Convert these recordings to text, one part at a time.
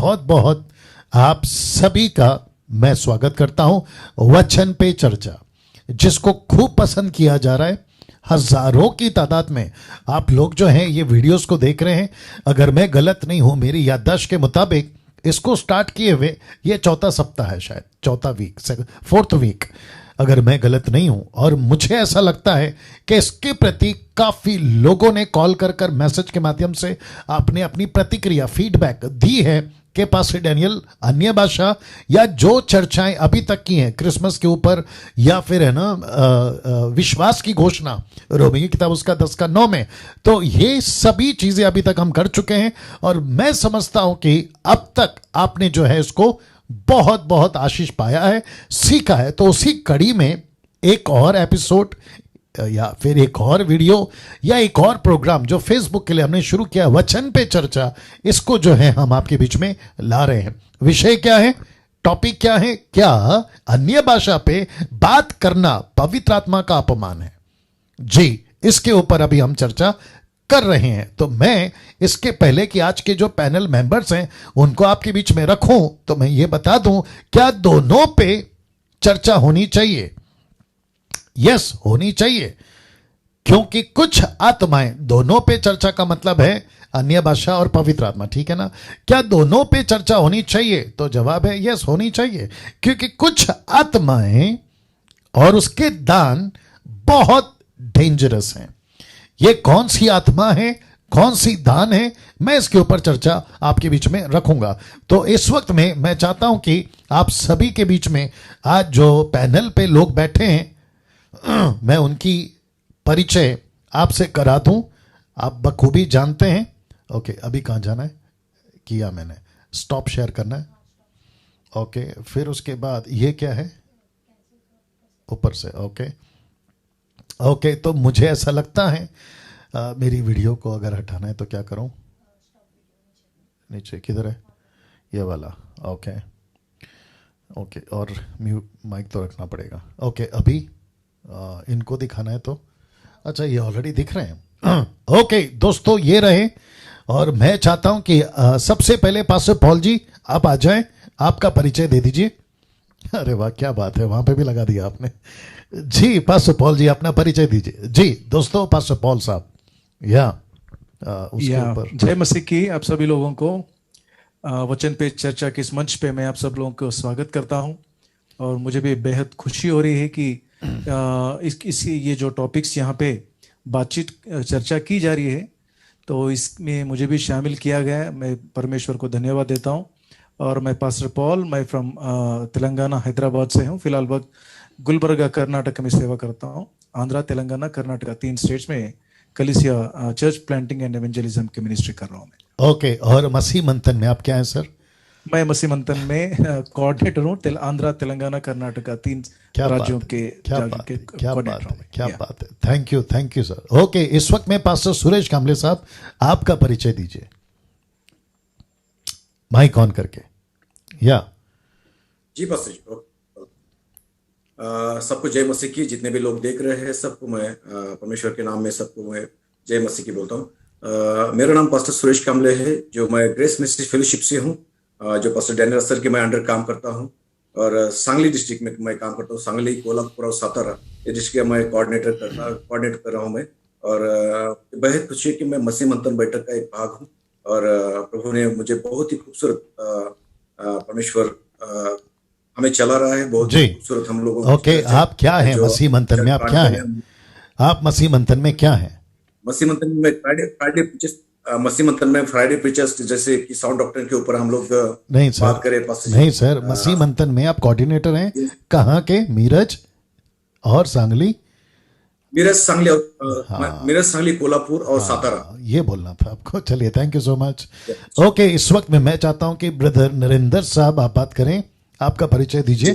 बहुत बहुत आप सभी का मैं स्वागत करता हूं वचन पे चर्चा, जिसको खूब पसंद किया जा रहा है। हजारों की तादाद में आप लोग जो हैं ये वीडियोस को देख रहे हैं। अगर मैं गलत नहीं हूं, मेरी याददाश्त के मुताबिक इसको स्टार्ट किए हुए ये चौथा सप्ताह है, शायद चौथा वीक, फोर्थ वीक, अगर मैं गलत नहीं हूं। और मुझे ऐसा लगता है कि इसके प्रति काफी लोगों ने कॉल कर मैसेज के माध्यम से आपने अपनी प्रतिक्रिया, फीडबैक दी है कि पास्टर डैनियल अन्य भाषा या जो चर्चाएं अभी तक की हैं क्रिसमस के ऊपर, या फिर है ना विश्वास की घोषणा रोमी की किताब उसका 10:9 में, तो ये सभी चीजें अभी तक हम कर चुके हैं। और मैं समझता हूं कि अब तक आपने जो है इसको बहुत बहुत आशीष पाया है, सीखा है। तो उसी कड़ी में एक और एपिसोड या फिर एक और वीडियो या एक और प्रोग्राम जो फेसबुक के लिए हमने शुरू किया, वचन पे चर्चा, इसको जो है हम आपके बीच में ला रहे हैं। विषय क्या है, टॉपिक क्या है? क्या अन्य भाषा पे बात करना पवित्र आत्मा का अपमान है? जी, इसके ऊपर अभी हम चर्चा कर रहे हैं। तो मैं इसके पहले कि आज के जो पैनल मेंबर्स हैं उनको आपके बीच में रखूं, तो मैं ये बता दूं, क्या दोनों पे चर्चा होनी चाहिए? यस, होनी चाहिए, क्योंकि कुछ आत्माएं, दोनों पे चर्चा का मतलब है अन्य भाषा और पवित्र आत्मा, ठीक है ना? क्या दोनों पे चर्चा होनी चाहिए? तो जवाब है यस, होनी चाहिए, क्योंकि कुछ आत्माएं और उसके दान बहुत डेंजरस हैं। ये कौन सी आत्मा है, कौन सी दान है, मैं इसके ऊपर चर्चा आपके बीच में रखूंगा। तो इस वक्त में मैं चाहता हूं कि आप सभी के बीच में आज जो पैनल पे लोग बैठे हैं, मैं उनकी परिचय आपसे करा दूं। आप बखूबी जानते हैं। ओके, अभी कहाँ जाना है? किया मैंने, स्टॉप शेयर करना है। ओके, फिर उसके बाद ये क्या है? ऊपर से। ओके ओके, तो मुझे ऐसा लगता है मेरी वीडियो को अगर हटाना है तो क्या करूं? नीचे किधर है? ये वाला। ओके ओके, और म्यूट माइक तो रखना पड़ेगा। ओके, अभी इनको दिखाना है तो अच्छा, ये ऑलरेडी दिख रहे हैं। ओके दोस्तों, ये रहे। और मैं चाहता हूं कि सबसे पहले पास्टर पॉल जी आप आ जाएं, आपका परिचय दे दीजिए। अरे वाह, क्या बात है, वहां पे भी लगा दिया आपने। जी, पास्टर पॉल जी अपना परिचय दीजिए। जी दोस्तों, पास्टर पॉल साहब उसके ऊपर। जय मसीह की आप सभी लोगों को वचन पे चर्चा के इस मंच पे मैं आप सब लोगों को स्वागत करता हूं। और मुझे भी बेहद खुशी हो रही है कि ये जो टॉपिक्स यहाँ पे बातचीत चर्चा की जा रही है, तो इसमें मुझे भी शामिल किया गया है। मैं परमेश्वर को धन्यवाद देता हूँ। और मैं पास्टर पॉल, मैं फ्रॉम तेलंगाना, हैदराबाद से हूँ। फिलहाल वक्त गुलबर्गा कर्नाटक में सेवा करता हूँ। आंध्रा, तेलंगाना, कर्नाटका, 3 स्टेट्स में कलीसिया चर्च प्लांटिंग एंड एवेंजलिज्म की मिनिस्ट्री कर रहा हूँ मैं। ओके, और मसीह मंथन में आप क्या हैं सर? मैं मसीह मंथन में कोऑर्डिनेटर हूँ। आंध्रा, तेलंगाना, कर्नाटका, 3 राज्यों के क्या बात है। Thank you sir. ओके, इस वक्त में पास्टर सुरेश कामले साहब, आपका परिचय दीजिए, माइक ऑन करके। या जी पास्टर, सबको जय मसीह की। जितने भी लोग देख रहे हैं सबको मैं परमेश्वर के नाम में सबको मैं जय मसीह की बोलता हूँ। मेरा नाम पास्टर सुरेश कामले है, जो मैं ग्रेस मिनिस्ट्री फेलोशिप से हूँ, जो पास्टर डैनियल सर के मैं अंडर काम करता हूँ। और सांगली डिस्ट्रिक्ट में मैं काम करता हूँ। सांगली, कोल्हापुर और सातारा ये डिस्ट्रिक्ट मैं कोऑर्डिनेट कर रहा हूँ मैं। और बेहद खुशी है कि मैं मसीह मंथन बैठक का एक भाग हूँ। और प्रभु ने मुझे बहुत ही खूबसूरत परमेश्वर हमें चला रहा है, बहुत खूबसूरत हम लोगों। ओके, आप क्या हैं मसीह मंथन में? आप क्या हैं? आप मसीह मंथन में क्या हैं? मसीह मंथन में फ्राइडे प्रीचर्स, मसीह मंथन में फ्राइडे प्रीचर्स, जैसे कि साउंड डॉक्टर के ऊपर हम लोग नहीं बात करें। नहीं सर, मसीह मंथन में आप कोऑर्डिनेटर हैं। कहाँ के? मीरज और सांगली? मीरज, सांगली और मीरज, सांगली, कोल्हापुर और सातारा, ये बोलना था आपको। चलिए, thank you so much. Okay, इस वक्त में मैं चाहता हूं कि ब्रदर नरेंद्र साहब आप बात करें, आपका परिचय दीजिए।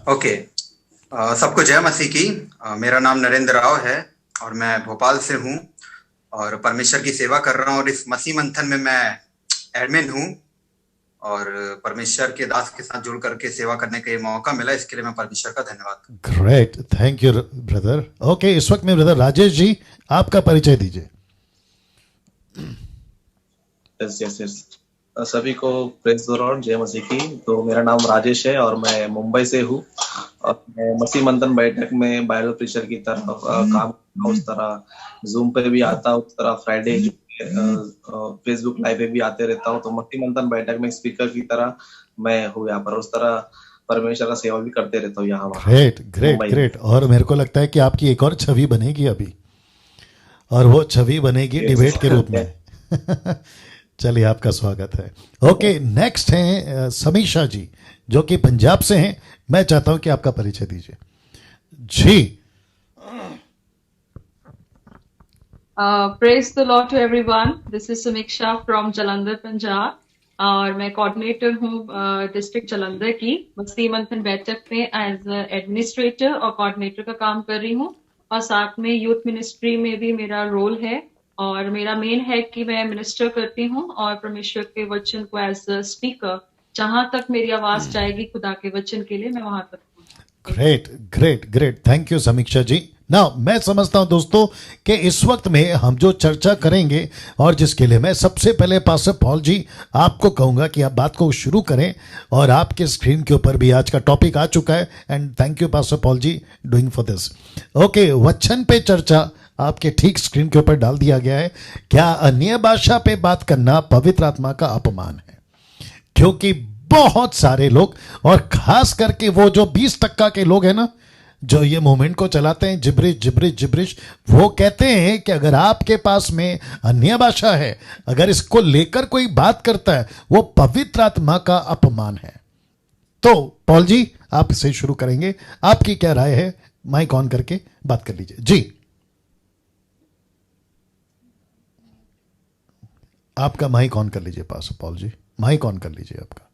ओके, सबको जय मसीह की। मेरा नाम नरेंद्र राव है और मैं भोपाल से हूँ और परमेश्वर की सेवा कर रहा हूँ। और इस मसीह मंथन में मैं एडमिन हूँ और परमेश्वर के दास के साथ जुड़ करके सेवा करने का ये मौका मिला, इसके लिए मैं परमेश्वर का धन्यवाद। Great, thank you brother. Okay, इस वक्त में ब्रदर राजेश जी आपका परिचय दीजिए। यस सभी को प्रेज द लॉर्ड, जय मसीह की। तो मेरा नाम राजेश है और मैं मुंबई से हूँ और मैं मसीह मंथन बैठक में बाइबल प्रीचर की तरह काम करता हूँ। उस तरह जूम पे भी आता हूँ, उस तरह फ्राइडे फेसबुक लाइव पे भी आते रहता हूँ। तो मसीह मंथन बैठक में स्पीकर की तरह मैं हूँ यहाँ पर। उस तरह परमेश्वर का सेवा भी करते रहता हूँ यहाँ वहाँ ग्रेट ग्रेट मुंबई में। ग्रेट। और मेरे को लगता है कि आपकी एक और छवि बनेगी अभी, और वो छवि बनेगी Yes. डिबेट के रूप में। चलिए, आपका स्वागत है। ओके, नेक्स्ट हैं समीक्षा जी, जो कि पंजाब से हैं। मैं चाहता हूं कि आपका परिचय दीजिए जी। Praise the Lord to everyone. This is Samiksha from Jalandhar, Punjab, और मैं कोऑर्डिनेटर हूँ डिस्ट्रिक्ट जालंधर की। मसीह मंथन बैठक में एज एडमिनिस्ट्रेटर और कोऑर्डिनेटर का काम कर रही हूँ, और साथ में यूथ मिनिस्ट्री में भी मेरा रोल है। और मेरा मेन है कि मैं मिनिस्टर करती हूँ और परमेश्वर के वचन को एज स्पीकर, जहां तक मेरी आवाज जाएगी खुदा के वचन के लिए, मैं वहां तक। Great great great, thank you समीक्षा जी। नाउ मैं समझता हूं दोस्तों कि इस वक्त में हम जो चर्चा करेंगे, और जिसके लिए मैं सबसे पहले पास्टर पॉल जी आपको कहूंगा कि आप बात को शुरू करें। और आपके स्क्रीन के ऊपर भी आज का टॉपिक आ चुका है, and thank you pastor Paul ji doing for this. Okay, वचन पे चर्चा आपके ठीक स्क्रीन के ऊपर डाल दिया गया है। क्या अन्य भाषा पे बात करना पवित्र आत्मा का अपमान है? क्योंकि बहुत सारे लोग, और खास करके वो जो 20% के लोग हैं ना, जो ये मूवमेंट को चलाते हैं, जिब्रिश जिब्रिश जिब्रिश, वो कहते हैं कि अगर आपके पास में अन्य भाषा है, अगर इसको लेकर कोई बात करता है, वो पवित्र आत्मा का अपमान है। तो पॉल जी, आप इसे शुरू करेंगे। आपकी क्या राय है? माइक ऑन करके बात कर लीजिए जी। आपका माइक ऑन कर लीजिए pastor Paul ji, mike on कर लीजिए आपका।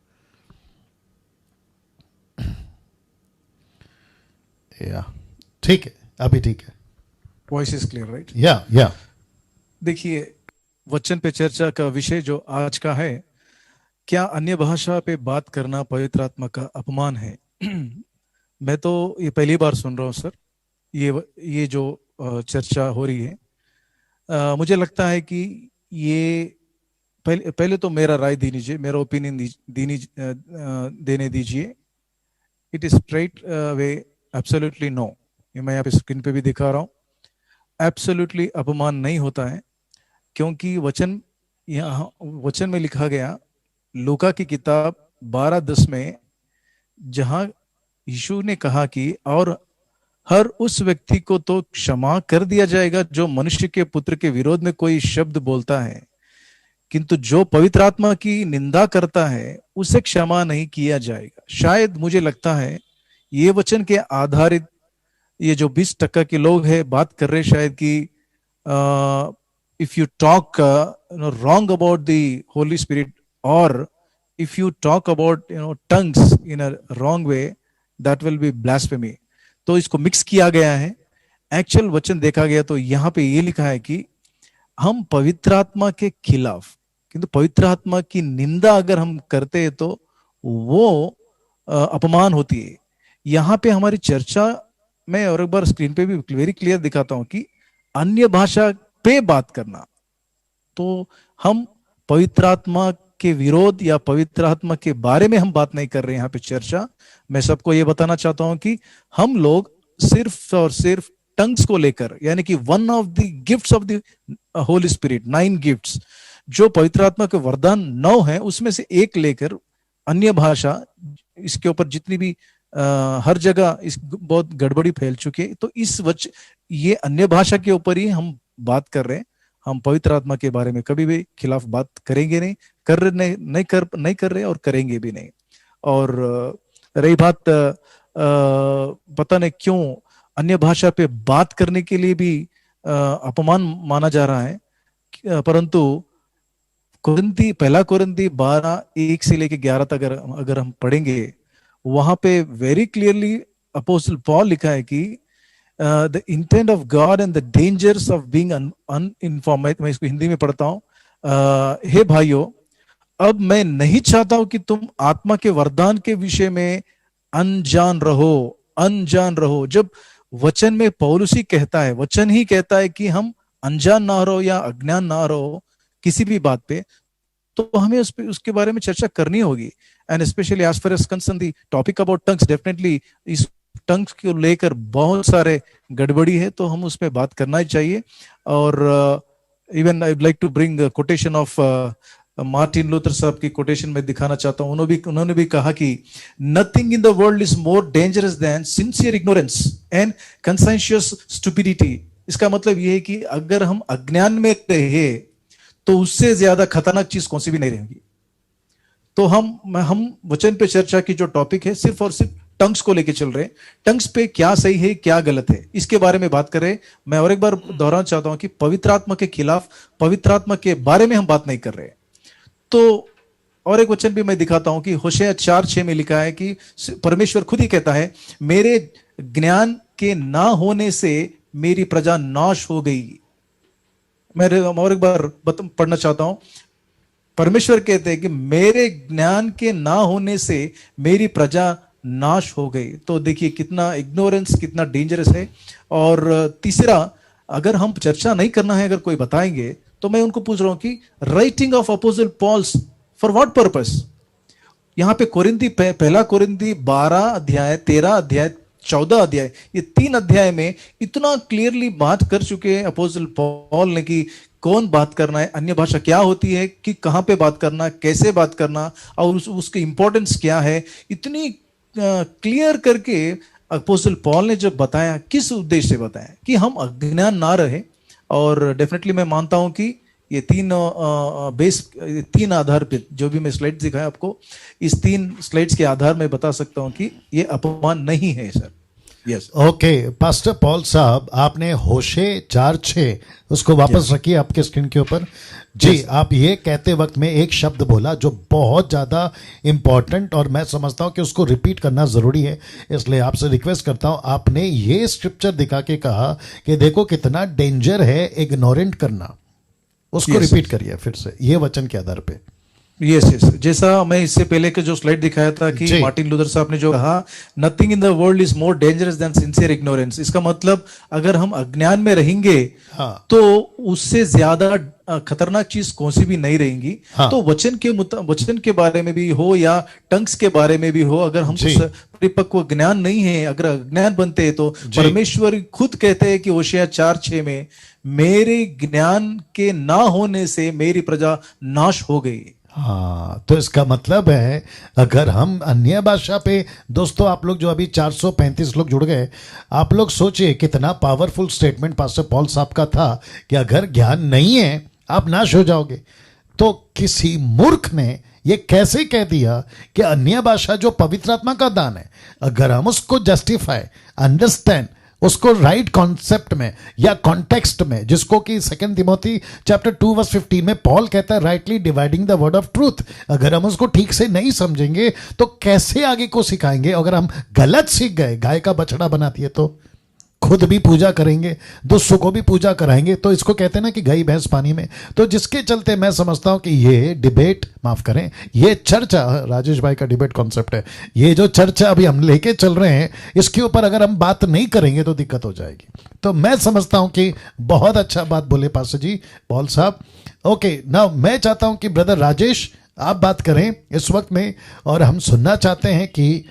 या ठीक है, अभी ठीक है। Voice is clear, right? या देखिए, वचन पे चर्चा का विषय जो आज का है, क्या अन्य भाषा पे बात करना पवित्र आत्मा का अपमान है? मैं तो ये पहली बार सुन रहा हूँ सर, ये जो चर्चा हो रही है। मुझे लगता है कि ये पहले तो मेरा राय दीजिए, मेरा ओपिनियन देने दीजिए। It is straight way absolutely no. ये मैं यहाँ पे स्क्रीन पे भी दिखा रहा हूँ। एब्सोल्युटली अपमान नहीं होता है, क्योंकि वचन में लिखा गया, लूका की किताब 12:10 में, जहां यीशु ने कहा कि और हर उस व्यक्ति को तो क्षमा कर दिया जाएगा जो मनुष्य के पुत्र के विरोध में कोई शब्द बोलता है, किंतु जो पवित्र आत्मा की निंदा करता है उसे क्षमा नहीं किया जाएगा। शायद मुझे लगता है ये वचन के आधारित ये जो 20% के लोग हैं बात कर रहे, शायद कि if you talk wrong about the holy spirit, और if you talk about tongues in a wrong way, that will be blasphemy. तो इसको मिक्स किया गया है। एक्चुअल वचन देखा गया तो यहाँ पे ये लिखा है कि हम पवित्र आत्मा के खिलाफ, किंतु पवित्र आत्मा की निंदा अगर हम करते हैं तो वो अपमान होती है। यहाँ पे हमारी चर्चा में, और एक बार स्क्रीन पे भी वेरी क्लियर दिखाता हूं कि अन्य भाषा पे बात करना, तो हम पवित्र आत्मा के विरोध या पवित्र आत्मा के बारे में हम बात नहीं कर रहे हैं यहाँ पे चर्चा। मैं सबको ये बताना चाहता हूं कि हम लोग सिर्फ और सिर्फ टंग्स को लेकर, यानी कि one of the gifts of the holy spirit, 9 gifts जो पवित्र आत्मा के वरदान 9 है, उसमें से एक लेकर अन्य भाषा, इसके ऊपर जितनी भी हर जगह इस बहुत गड़बड़ी फैल चुकी है, तो ये अन्य भाषा के ऊपर ही हम बात कर रहे हैं। हम पवित्र आत्मा के बारे में कभी भी खिलाफ बात करेंगे नहीं, नहीं कर रहे और करेंगे भी नहीं। और रही बात पता नहीं क्यों अन्य भाषा पे बात करने के लिए भी अपमान माना जा रहा है, परंतु पहला कोरिन्थी 12:1 से लेके 11 तक अगर हम पढ़ेंगे, वहां पे वेरी क्लियरली अपोस्टल पॉल लिखा है कि the intent of God and the dangers of being uninformed. मैं इसको हिंदी में पढ़ता हूं। हे भाइयों, अब मैं नहीं चाहता हूं कि तुम आत्मा के वरदान के विषय में अनजान रहो। जब वचन में पौलुस ही कहता है, वचन ही कहता है कि हम अनजान ना रहो या अज्ञान ना रहो किसी भी बात पे, तो हमें उसके बारे में चर्चा करनी होगी। And specially as far as concern the topic about tongues, definitely इस टंग्स को लेकर बहुत सारे गड़बड़ी है, तो हम उस पर बात करना ही चाहिए। और even I would like to bring quotation of Martin Luther साहब की कोटेशन में दिखाना चाहता हूं। उन्होंने भी कहा कि nothing in the world is more dangerous than sincere ignorance and कंसेंशियस stupidity. इसका मतलब यह है कि अगर हम अज्ञान में रहे तो उससे ज्यादा खतरनाक चीज कौन सी भी नहीं रहेगी। तो हम वचन पे चर्चा की जो टॉपिक है सिर्फ और सिर्फ टंग्स को लेके चल रहे हैं। टंग्स पे क्या सही है क्या गलत है इसके बारे में बात कर रहे हैं। मैं और एक बार दोहराना चाहता हूं कि पवित्र आत्मा के खिलाफ, पवित्र आत्मा के बारे में हम बात नहीं कर रहे। तो और एक वचन भी मैं दिखाता हूं कि होशेया 4:6 में लिखा है कि परमेश्वर खुद ही कहता है, मेरे ज्ञान के ना होने से मेरी प्रजा नाश हो गई। मैं और एक बार पढ़ना चाहता हूं। परमेश्वर कहते हैं कि मेरे ज्ञान के ना होने से मेरी प्रजा नाश हो गई। तो देखिए कितना इग्नोरेंस, कितना डेंजरस है। और तीसरा, अगर हम चर्चा नहीं करना है, अगर कोई बताएंगे तो मैं उनको पूछ रहा हूं कि writing of apostle Paul's for what purpose. यहां पे कोरिंथी, पहला कोरिंथी 12 अध्याय, 13 अध्याय, 14 अध्याय, ये 3 अध्याय में इतना क्लियरली बात कर चुके हैं अपोस्टल पॉल ने कि कौन बात करना है, अन्य भाषा क्या होती है, कि कहां पे बात करना, कैसे बात करना, और उसकी इंपॉर्टेंस क्या है। इतनी क्लियर करके अपोस्टल पॉल ने जब बताया, किस उद्देश्य से बताया कि हम अज्ञान ना रहे। और डेफिनेटली मैं मानता हूं कि ये 3 आधार पे जो भी मैं स्लाइड्स दिखाया आपको, इस 3 स्लाइड्स के आधार में बता सकता हूं कि ये अपमान नहीं है sir. Yes, okay pastor Paul साहब, आपने होशे 4:6 उसको वापस रखिए आपके स्क्रीन के ऊपर जी। आप ये कहते वक्त में एक शब्द बोला जो बहुत ज्यादा इंपॉर्टेंट, और मैं समझता हूं कि उसको रिपीट करना जरूरी है, इसलिए आपसे रिक्वेस्ट करता हूं। आपने ये स्क्रिप्चर दिखा के कहा कि देखो कितना डेंजर है इग्नोरेंट करना, उसको रिपीट करिए फिर से ये वचन के आधार पे। यस, जैसा मैं इससे पहले के जो स्लाइड दिखाया था कि मार्टिन लूथर साहब ने जो कहा, nothing in the world is more dangerous than sincere ignorance. इसका मतलब अगर हम अज्ञान में रहेंगे तो उससे ज्यादा खतरनाक चीज कौन सी भी नहीं रहेंगी। तो वचन के बारे में भी हो या टंग्स के बारे में भी हो, अगर हम परिपक्व ज्ञान नहीं है, अगर अज्ञान बनते हैं, तो परमेश्वर खुद कहते हैं कि होशेया 4:6 में, मेरे ज्ञान के ना होने से मेरी प्रजा नाश हो गई। हाँ, तो इसका मतलब है अगर हम अन्य भाषा पे, दोस्तों आप लोग जो अभी 435 लोग जुड़ गए, आप लोग सोचिए कितना पावरफुल स्टेटमेंट पास्टर पॉल साहब का था कि अगर ज्ञान नहीं है आप नाश हो जाओगे। तो किसी मूर्ख ने ये कैसे कह दिया कि अन्य भाषा जो पवित्र आत्मा का दान है, अगर हम उसको जस्टिफाई, अंडरस्टैंड, उसको राइट कॉन्सेप्ट में या कॉन्टेक्स्ट में, जिसको कि 2 तिमोथी चैप्टर 2:15 में पॉल कहता है rightly dividing the word of truth, अगर हम उसको ठीक से नहीं समझेंगे तो कैसे आगे को सिखाएंगे। अगर हम गलत सीख गए, गाय का बछड़ा बना दिए, तो खुद भी पूजा करेंगे, दूसरों को भी पूजा कराएंगे, तो इसको कहते हैं ना कि गई भैंस पानी में। तो जिसके चलते मैं समझता हूं कि ये डिबेट, माफ करें, ये चर्चा, राजेश भाई का डिबेट कॉन्सेप्ट है, ये जो चर्चा अभी हम लेके चल रहे हैं, इसके ऊपर अगर हम बात नहीं करेंगे तो दिक्कत हो जाएगी। तो मैं समझता हूं कि बहुत अच्छा बात बोले पास्टर जी पॉल साहब। ओके, नाउ मैं चाहता हूं कि ब्रदर राजेश आप बात करें इस वक्त में, और हम सुनना चाहते हैं कि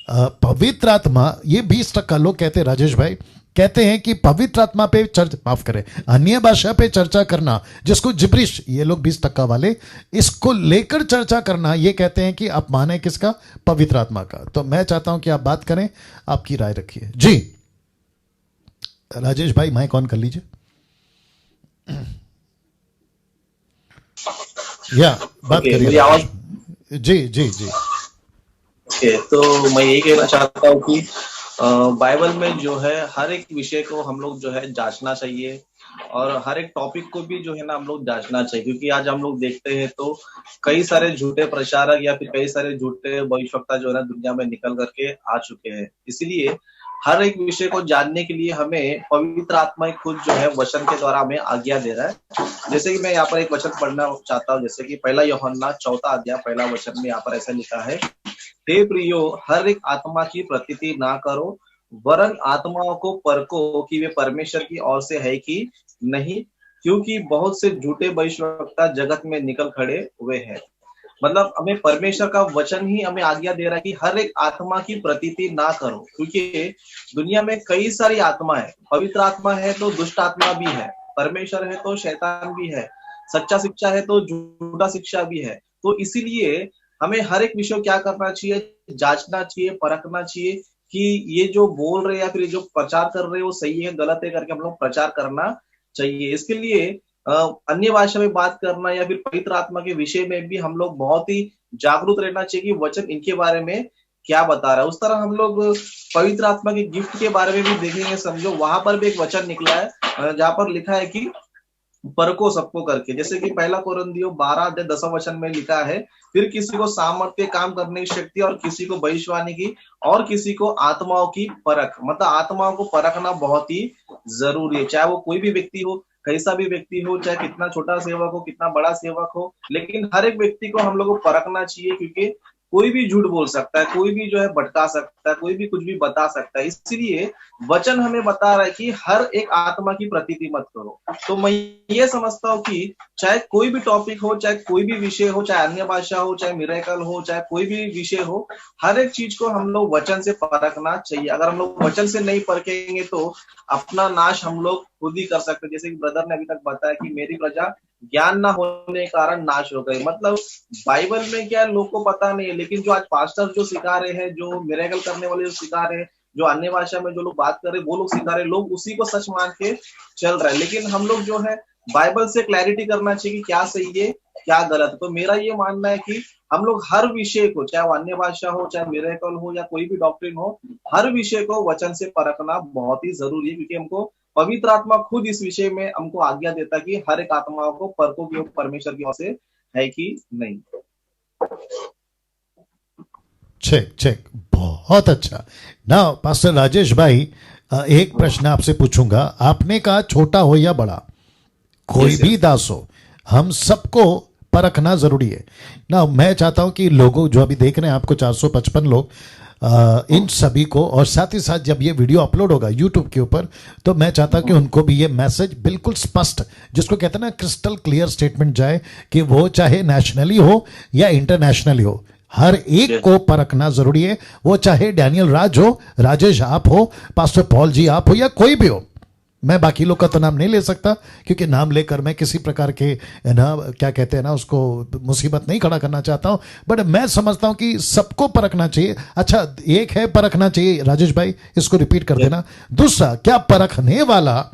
पवित्र आत्मा, ये 20% लोग कहते हैं, राजेश भाई कहते हैं कि पवित्र आत्मा पे माफ करें, अन्य भाषा पे चर्चा करना, जिसको जिब्रिश, ये लोग 20% वाले, इसको लेकर चर्चा करना, ये कहते हैं कि अपमान है किसका? पवित्र आत्मा का। तो मैं चाहता हूं कि आप बात करें, आपकी राय रखिए जी। राजेश भाई माइक ऑन कर लीजिए। या बात करिए आवाज जी जी जी। ओके, तो मैं यही कहना चाहता हूँ कि बाइबल में जो है हर एक विषय को हम लोग जो है जांचना चाहिए, और हर एक टॉपिक को भी जो है ना हम लोग जांचना चाहिए, क्योंकि आज हम लोग देखते हैं तो कई सारे झूठे प्रचारक या फिर कई सारे झूठे भविष्यवक्ता जो है ना दुनिया में निकल करके आ चुके हैं। इसीलिए हर एक विषय को जानने के लिए हमें पवित्र आत्मा खुद जो है वचन के द्वारा हमें आज्ञा दे रहा है। जैसे कि मैं यहाँ पर एक वचन पढ़ना चाहता हूँ, जैसे कि 1 यूहन्ना 4 अध्याय 1 वचन में यहाँ पर ऐसा लिखा है, हे प्रियो, हर एक आत्मा की प्रतीति ना करो, वरन आत्माओं को परखो कि वे परमेश्वर की ओर से है कि नहीं, क्योंकि बहुत से झूठे भविष्यवक्ता जगत में निकल खड़े हुए हैं। मतलब हमें परमेश्वर का वचन ही हमें आज्ञा दे रहा है कि हर एक आत्मा की प्रतीति ना करो, क्योंकि दुनिया में कई सारी आत्मा है। पवित्र आत्मा है तो दुष्ट आत्मा भी है, परमेश्वर है तो शैतान भी है, सच्चा शिक्षा है तो झूठा शिक्षा भी है। तो इसीलिए हमें हर एक विषय क्या करना चाहिए, जांचना चाहिए, परखना चाहिए कि ये जो बोल रहे या फिर ये जो प्रचार कर रहे हो सही है गलत है करके हम लोग प्रचार करना चाहिए। इसके लिए अन्य भाषा में बात करना या फिर पवित्र आत्मा के विषय में भी हम लोग बहुत ही जागरूक रहना चाहिए कि वचन इनके बारे में क्या बता रहा है। उस तरह हम लोग पवित्र आत्मा के गिफ्ट के बारे में भी देखेंगे। समझो वहां पर भी एक वचन निकला है जहां पर लिखा है कि परको सबको करके, जैसे कि पहला कोरिन्थियों 12:10 में लिखा है, फिर किसी को सामर्थ्य काम करने की शक्ति और किसी को भविष्यवाणी की और किसी को आत्माओं की परख। मतलब आत्माओं को परखना बहुत ही जरूरी है, चाहे वो कोई भी व्यक्ति हो, कैसा भी व्यक्ति हो, चाहे कितना छोटा सेवक हो, कितना बड़ा सेवक हो, लेकिन हर एक व्यक्ति को हम लोग को परखना चाहिए, क्योंकि कोई भी झूठ बोल सकता है, कोई भी जो है भटका सकता है, कोई भी कुछ भी बता सकता है। इसलिए वचन हमें बता रहा है कि हर एक आत्मा की प्रतीति मत करो। तो मैं ये समझता हूँ कि चाहे कोई भी टॉपिक हो, चाहे कोई भी विषय हो, चाहे अन्य भाषा हो, चाहे मिरेकल हो, चाहे कोई भी विषय हो, हर एक चीज को हम लोग वचन से परखना चाहिए। अगर हम लोग वचन से नहीं परखेंगे तो अपना नाश हम लोग खुद ही कर सकते। जैसे कि ब्रदर ने अभी तक बताया कि मेरी प्रजा ज्ञान ना होने के कारण नाश हो गई। मतलब बाइबल में क्या लोग को पता नहीं है, लेकिन जो आज पास्टर जो सिखा रहे हैं, जो मिरेकल करने वाले जो सिखा रहे हैं, जो अन्य भाषा में जो लोग बात कर रहे हैं वो लोग सिखा रहे हैं, लोग उसी को सच मान के चल रहे हैं। लेकिन हम लोग जो है बाइबल से क्लैरिटी करना चाहिए कि क्या सही है क्या गलत है। तो मेरा ये मानना है कि हम लोग हर विषय को, चाहे वो अन्य भाषा हो, चाहे मिरेकल हो या कोई भी डॉक्ट्रिन हो, हर विषय को वचन से परखना बहुत ही जरूरी है, क्योंकि हमको पवित्र आत्मा खुद इस विषय में हमको आज्ञा देता है कि हर एक आत्माओं को परखो कि वो परमेश्वर की ओर से है कि नहीं। चेक चेक, बहुत अच्छा। ना पास्टर राजेश भाई, एक प्रश्न आपसे पूछूंगा। आपने कहा छोटा हो या बड़ा, कोई भी दास हो, हम सबको परखना जरूरी है ना। मैं चाहता हूं कि लोगों जो अभी देख रहे हैं आपको 455 लोग, इन सभी को, और साथ ही साथ जब ये वीडियो अपलोड होगा यूट्यूब के ऊपर, तो मैं चाहता हूं कि उनको भी ये मैसेज बिल्कुल स्पष्ट, जिसको कहते हैं ना क्रिस्टल क्लियर स्टेटमेंट जाए, कि वो चाहे नेशनली हो या इंटरनेशनली हो, हर एक को परखना जरूरी है। वो चाहे डैनियल राज हो, राजेश आप हो, पास्टर पॉल जी आप हो, या कोई भी हो। मैं बाकी लोग का तो नाम नहीं ले सकता, क्योंकि नाम लेकर मैं किसी प्रकार के ना क्या कहते हैं ना उसको मुसीबत नहीं खड़ा करना चाहता हूं। बट मैं समझता हूं कि सबको परखना चाहिए। अच्छा, एक है परखना चाहिए, राजेश भाई इसको रिपीट कर देना। दूसरा, क्या परखने वाला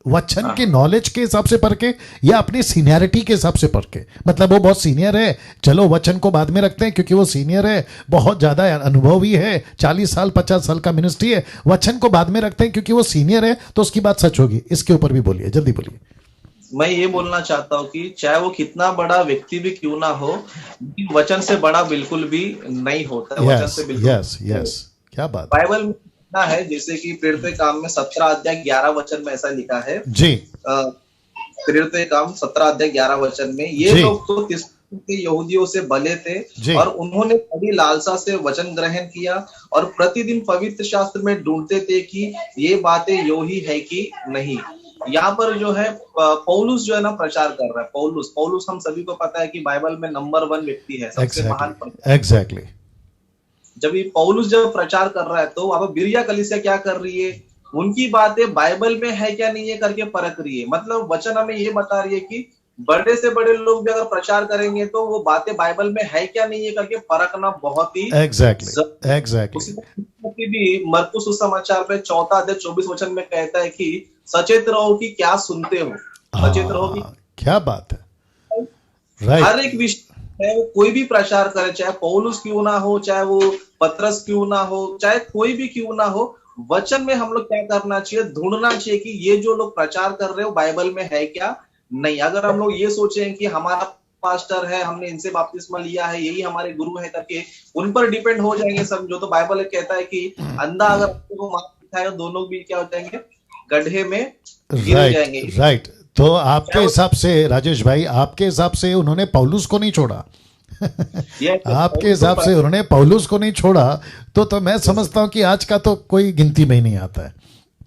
वचन के नॉलेज के हिसाब से परखे या अपनी सीनियरिटी के हिसाब से परखे? मतलब वो बहुत सीनियर है, चलो वचन को बाद में रखते हैं क्योंकि वो सीनियर है, बहुत ज्यादा अनुभवी है, 40 साल 50 साल का मिनिस्ट्री है, वचन को बाद में रखते हैं क्योंकि वो सीनियर है तो उसकी बात सच होगी। इसके ऊपर भी बोलिए, जल्दी बोलिए। मैं ये बोलना चाहता हूँ कि चाहे वो कितना बड़ा व्यक्ति भी क्यों ना हो, वचन से बड़ा बिल्कुल भी नहीं होता है। वचन से बिल्कुल यस, क्या बात। बाइबल में है, जैसे कि प्रेरित काम में 17:11 में ऐसा लिखा है जी। प्रेरित काम 17:11 में, ये लोग तो के यहूदियों से भले थे और उन्होंने बड़ी लालसा से वचन ग्रहण किया और प्रतिदिन पवित्र शास्त्र में ढूंढते थे कि ये बातें यो ही है कि नहीं। यहाँ पर जो है पौलुस जो है ना प्रचार कर रहा है। पौलुस हम सभी को पता है कि बाइबल में नंबर 1 व्यक्ति है, सबसे महान। एग्जैक्टली। जब ये पौलुस जब प्रचार कर रहा है तो अब बिरिया कलीसिया क्या कर रही है, उनकी बातें बाइबल में है क्या नहीं है करके परख रही है। मतलब वचन हमें ये बता रही है कि बड़े से बड़े लोग भी अगर प्रचार करेंगे तो वो बातें बाइबल में है क्या नहीं है करके परखना बहुत ही एग्जैक्टली भी मरकुस सुसमाचार में 4:24 में कहता है कि सचेत रहो कि क्या सुनते हो। सचेत रहो कि क्या बात है। हर एक विषय चाहे वो कोई भी प्रचार करे, चाहे पौलुस क्यों ना हो, चाहे वो पतरस क्यों ना हो, चाहे कोई भी क्यों ना हो, वचन में हम लोग क्या करना चाहिए, ढूंढना चाहिए कि ये जो लोग प्रचार कर रहे हो बाइबल में है क्या नहीं। अगर हम लोग ये सोचें कि हमारा पास्टर है, हमने इनसे बपतिस्मा लिया है, यही हमारे गुरु है करके उन पर डिपेंड हो जाएंगे समझो, तो बाइबल कहता है कि अंधा अगर को मार दिखाए तो दोनों भी क्या हो जाएंगे, गड्ढे में गिर जाएंगे। राइट। तो आपके हिसाब से राजेश भाई, आपके हिसाब से उन्होंने पौलुस को नहीं छोड़ा आपके हिसाब से उन्होंने पौलुस को नहीं छोड़ा तो मैं समझता हूं कि आज का तो कोई गिनती में ही नहीं आता है।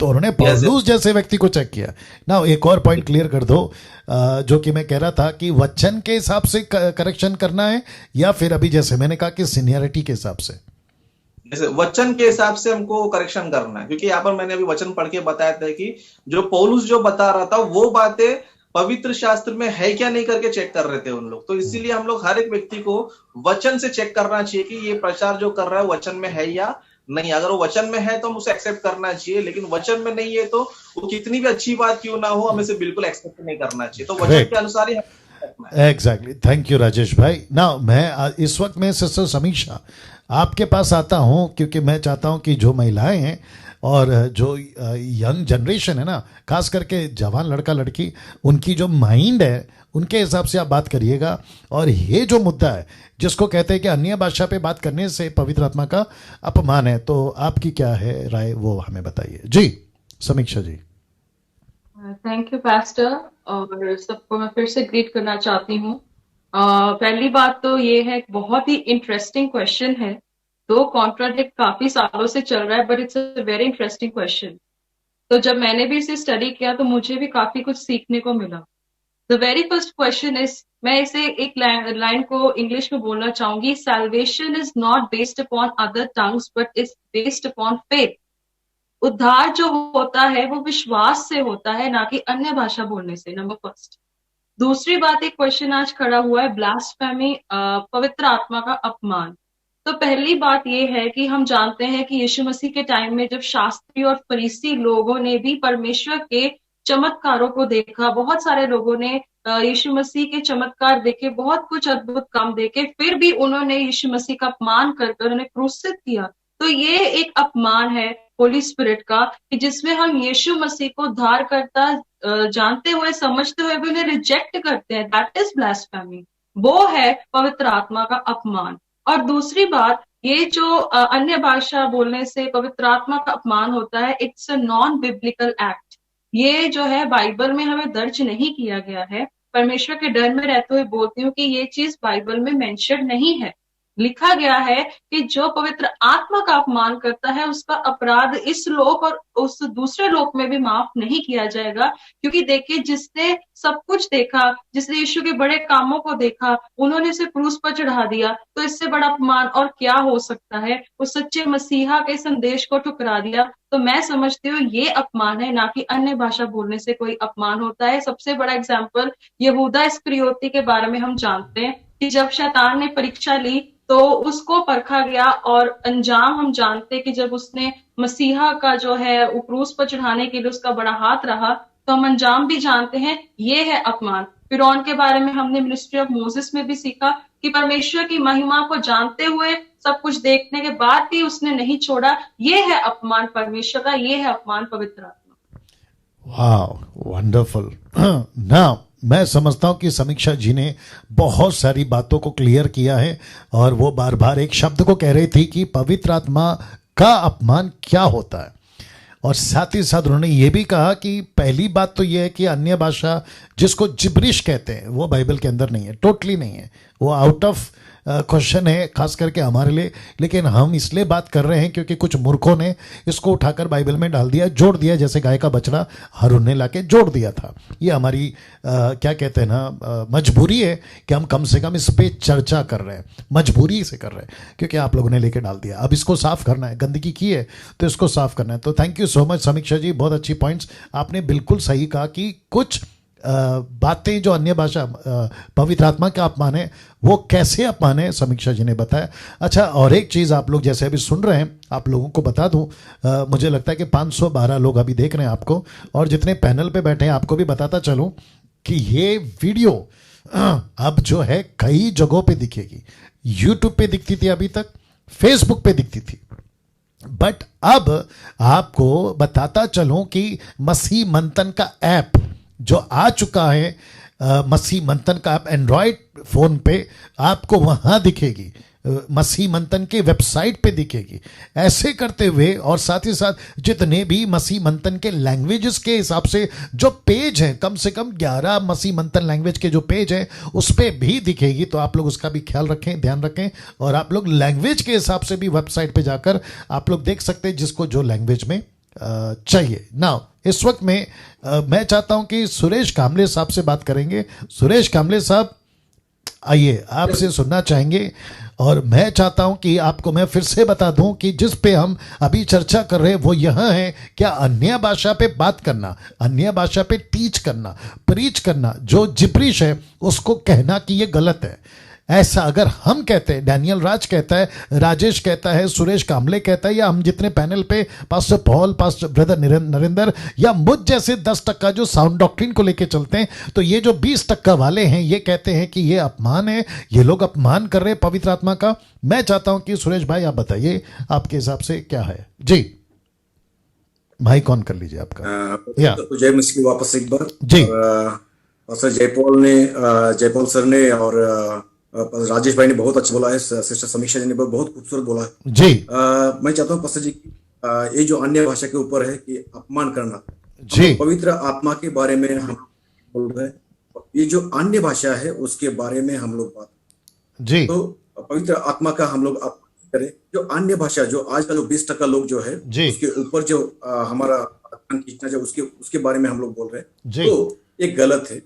तो उन्होंने पौलुस जैसे व्यक्ति को चेक किया ना। एक और पॉइंट क्लियर कर दो, जो कि मैं कह रहा था कि वचन के हिसाब से करेक्शन करना है या फिर अभी जैसे मैंने कहा कि सीनियरिटी के हिसाब से? जैसे वचन के हिसाब से हमको करेक्शन करना है, क्योंकि यहाँ पर मैंने अभी वचन पढ़ के बताया था कि जो पौलुस जो बता रहा था वो बातें पवित्र शास्त्र में है क्या नहीं करके चेक कर रहे थे उन लोग। तो इसीलिए हम लोग हर एक व्यक्ति को वचन से चेक करना चाहिए कि ये प्रचार जो कर रहा है वचन में है या नहीं। अगर वो वचन में है तो हम उसे एक्सेप्ट करना चाहिए, लेकिन वचन में नहीं है तो वो कितनी भी अच्छी बात क्यों ना हो, हमें इसे बिल्कुल एक्सेप्ट नहीं करना चाहिए। तो वचन के अनुसार ही एग्जैक्टली। थैंक यू राजेश भाई। ना मैं इस वक्त में सिस्टर समीक्षा आपके पास आता हूं, क्योंकि मैं चाहता हूं कि जो महिलाएं हैं और जो यंग जनरेशन है ना, खास करके जवान लड़का लड़की, उनकी जो माइंड है उनके हिसाब से आप बात करिएगा। और ये जो मुद्दा है जिसको कहते हैं कि अन्य भाषा पे बात करने से पवित्र आत्मा का अपमान है, तो आपकी क्या है राय, वो हमें बताइए जी समीक्षा जी। थैंक यू पास्टर, और सबको मैं फिर से ग्रीट करना चाहती हूँ। पहली बात तो ये है, बहुत ही इंटरेस्टिंग क्वेश्चन है, तो कॉन्ट्राडिक्ट काफी सालों से चल रहा है, but it's a very interesting question. तो जब मैंने भी इसे स्टडी किया तो मुझे भी काफी कुछ सीखने को मिला। The very first question is, मैं इसे एक लाइन को इंग्लिश में बोलना चाहूंगी, salvation is not based upon other tongues but is based upon faith. उद्धार जो होता है वो विश्वास से होता है, ना कि अन्य भाषा बोलने से, नंबर फर्स्ट। दूसरी बात, एक क्वेश्चन आज खड़ा हुआ है, ब्लास्फेमी, पवित्र आत्मा का अपमान। तो पहली बात ये है कि हम जानते हैं कि यीशु मसीह के टाइम में जब शास्त्री और फरीसी लोगों ने भी परमेश्वर के चमत्कारों को देखा, बहुत सारे लोगों ने यीशु मसीह के चमत्कार देखे, बहुत कुछ अद्भुत काम देखे, फिर भी उन्होंने यीशु मसीह का अपमान करके उन्हें क्रूसित किया। तो ये एक अपमान है होली स्पिरिट का, कि जिसमें हम यीशु मसीह को उद्धारकर्ता जानते हुए, समझते हुए भी उन्हें रिजेक्ट करते हैं। दैट इज ब्लास्फेमी, वो है पवित्र आत्मा का अपमान। और दूसरी बात, ये जो अन्य भाषा बोलने से पवित्र आत्मा का अपमान होता है, it's a non biblical act. ये जो है बाइबल में हमें दर्ज नहीं किया गया है। परमेश्वर के डर में रहते हुए बोलती हूँ कि ये चीज बाइबल में मेंशन नहीं है। लिखा गया है कि जो पवित्र आत्मा का अपमान करता है उसका अपराध इस लोक और उस दूसरे लोक में भी माफ नहीं किया जाएगा। क्योंकि देखिए, जिसने सब कुछ देखा, जिसने यीशु के बड़े कामों को देखा, उन्होंने उसे क्रूस पर चढ़ा दिया, तो इससे बड़ा अपमान और क्या हो सकता है। उस सच्चे मसीहा के संदेश को ठुकरा दिया। तो मैं समझती हूँ ये अपमान है, ना कि अन्य भाषा बोलने से कोई अपमान होता है। सबसे बड़ा एग्जाम्पल यहूदा इस्करियोती के बारे में हम जानते हैं कि जब शैतान ने परीक्षा ली तो उसको परखा गया, और अंजाम हम जानते कि जब उसने मसीहा का जो है क्रूस पर चढ़ाने के लिए उसका बड़ा हाथ रहा, तो हम अंजाम भी जानते हैं, ये है अपमान। फिरौन के बारे में हमने मिनिस्ट्री ऑफ मोसेस में भी सीखा कि परमेश्वर की महिमा को जानते हुए, सब कुछ देखने के बाद भी उसने नहीं छोड़ा। ये है अपमान परमेश्वर का, ये है अपमान पवित्र आत्मा। वाह, वंडरफुल। नाउ मैं समझता हूं कि समीक्षा जी ने बहुत सारी बातों को क्लियर किया है, और वो बार बार एक शब्द को कह रही थी कि पवित्र आत्मा का अपमान क्या होता है। और साथ ही साथ उन्होंने ये भी कहा कि पहली बात तो ये है कि अन्य भाषा जिसको जिब्रिश कहते हैं वो बाइबल के अंदर नहीं है, टोटली नहीं है, वो आउट ऑफ क्वेश्चन है, खास करके हमारे लिए। लेकिन हम इसलिए बात कर रहे हैं क्योंकि कुछ मूर्खों ने इसको उठाकर बाइबल में डाल दिया, जोड़ दिया, जैसे गाय का बछड़ा हारून ने लाके जोड़ दिया था। ये हमारी क्या कहते हैं ना, मजबूरी है कि हम कम से कम इस पे चर्चा कर रहे हैं, मजबूरी से कर रहे हैं, क्योंकि आप लोगों ने लेके डाल दिया। अब इसको साफ करना है, गंदगी की है तो इसको साफ करना है। तो थैंक यू सो मच समीक्षा जी, बहुत अच्छी पॉइंट्स आपने बिल्कुल सही कहा कि कुछ बातें जो अन्य भाषा पवित्र आत्मा का अपमान है वो कैसे अपमान है, समीक्षा जी ने बताया। अच्छा, और एक चीज़ आप लोग जैसे अभी सुन रहे हैं, आप लोगों को बता दूं, मुझे लगता है कि 512 लोग अभी देख रहे हैं आपको, और जितने पैनल पे बैठे हैं आपको भी बताता चलूं कि ये वीडियो अब जो है कई जगहों पे दिखेगी। यूट्यूब पे दिखती थी अभी तक, फेसबुक पे दिखती थी, बट अब आपको बताता चलूं कि मसीह मंथन का ऐप जो आ चुका है, मसीह मंथन का ऐप एंड्रॉयड फोन पे आपको वहां दिखेगी, मसीह मंथन के वेबसाइट पे दिखेगी। ऐसे करते हुए, और साथ ही साथ जितने भी मसीह मंथन के लैंग्वेजेस के हिसाब से जो पेज हैं, कम से कम 11 मसीह मंथन लैंग्वेज के जो पेज हैं उस पे भी दिखेगी। तो आप लोग उसका भी ख्याल रखें, ध्यान रखें, और आप लोग लैंग्वेज के हिसाब से भी वेबसाइट पे जाकर आप लोग देख सकते हैं जिसको जो लैंग्वेज में चाहिए। नाउ इस वक्त में मैं चाहता हूं कि सुरेश कामले साहब से बात करेंगे। सुरेश कामले साहब आइए, आपसे सुनना चाहेंगे। और मैं चाहता हूं कि आपको मैं फिर से बता दूं कि जिस पे हम अभी चर्चा कर रहे हैं वो यह है, क्या अन्य भाषा पे बात करना, अन्य भाषा पे टीच करना, प्रीच करना, जो जिब्रिश है उसको कहना कि ये गलत है। ऐसा अगर हम कहते हैं, डैनियल राज कहता है, राजेश कहता है, सुरेश कामले कहता है, या हम जितने पैनल पे pastor Paul, pastor brother Narendra, या मुझ जैसे 10% जो साउंड डॉक्ट्रिन को लेके चलते हैं, तो ये जो 20% वाले हैं ये कहते हैं कि ये अपमान है, ये लोग अपमान कर रहे हैं पवित्र आत्मा का। मैं चाहता हूं कि सुरेश भाई आप बताइए आपके हिसाब से क्या है। जी भाई, कौन कर लीजिए आपका। या तो जय मसीह की वापस एक बार जी। पास्टर जयपॉल सर ने और राजेश भाई ने बहुत अच्छा बोला है, सिस्टर समीक्षा जी ने बहुत खूबसूरत बोला है जी। मैं चाहता हूँ पास्टर जी की ये जो अन्य भाषा के ऊपर है कि अपमान करना, जी। पवित्र आत्मा के बारे में हम बोल रहे हैं, ये जो अन्य भाषा है उसके बारे में हम लोग बात, जी। तो पवित्र आत्मा का हम लोग करें। जो अन्य भाषा, जो आज का जो 20% लोग जो है जी। उसके ऊपर जो हमारा खींचना जो उसके बारे में हम लोग बोल रहे हैं, जी। तो ये गलत है।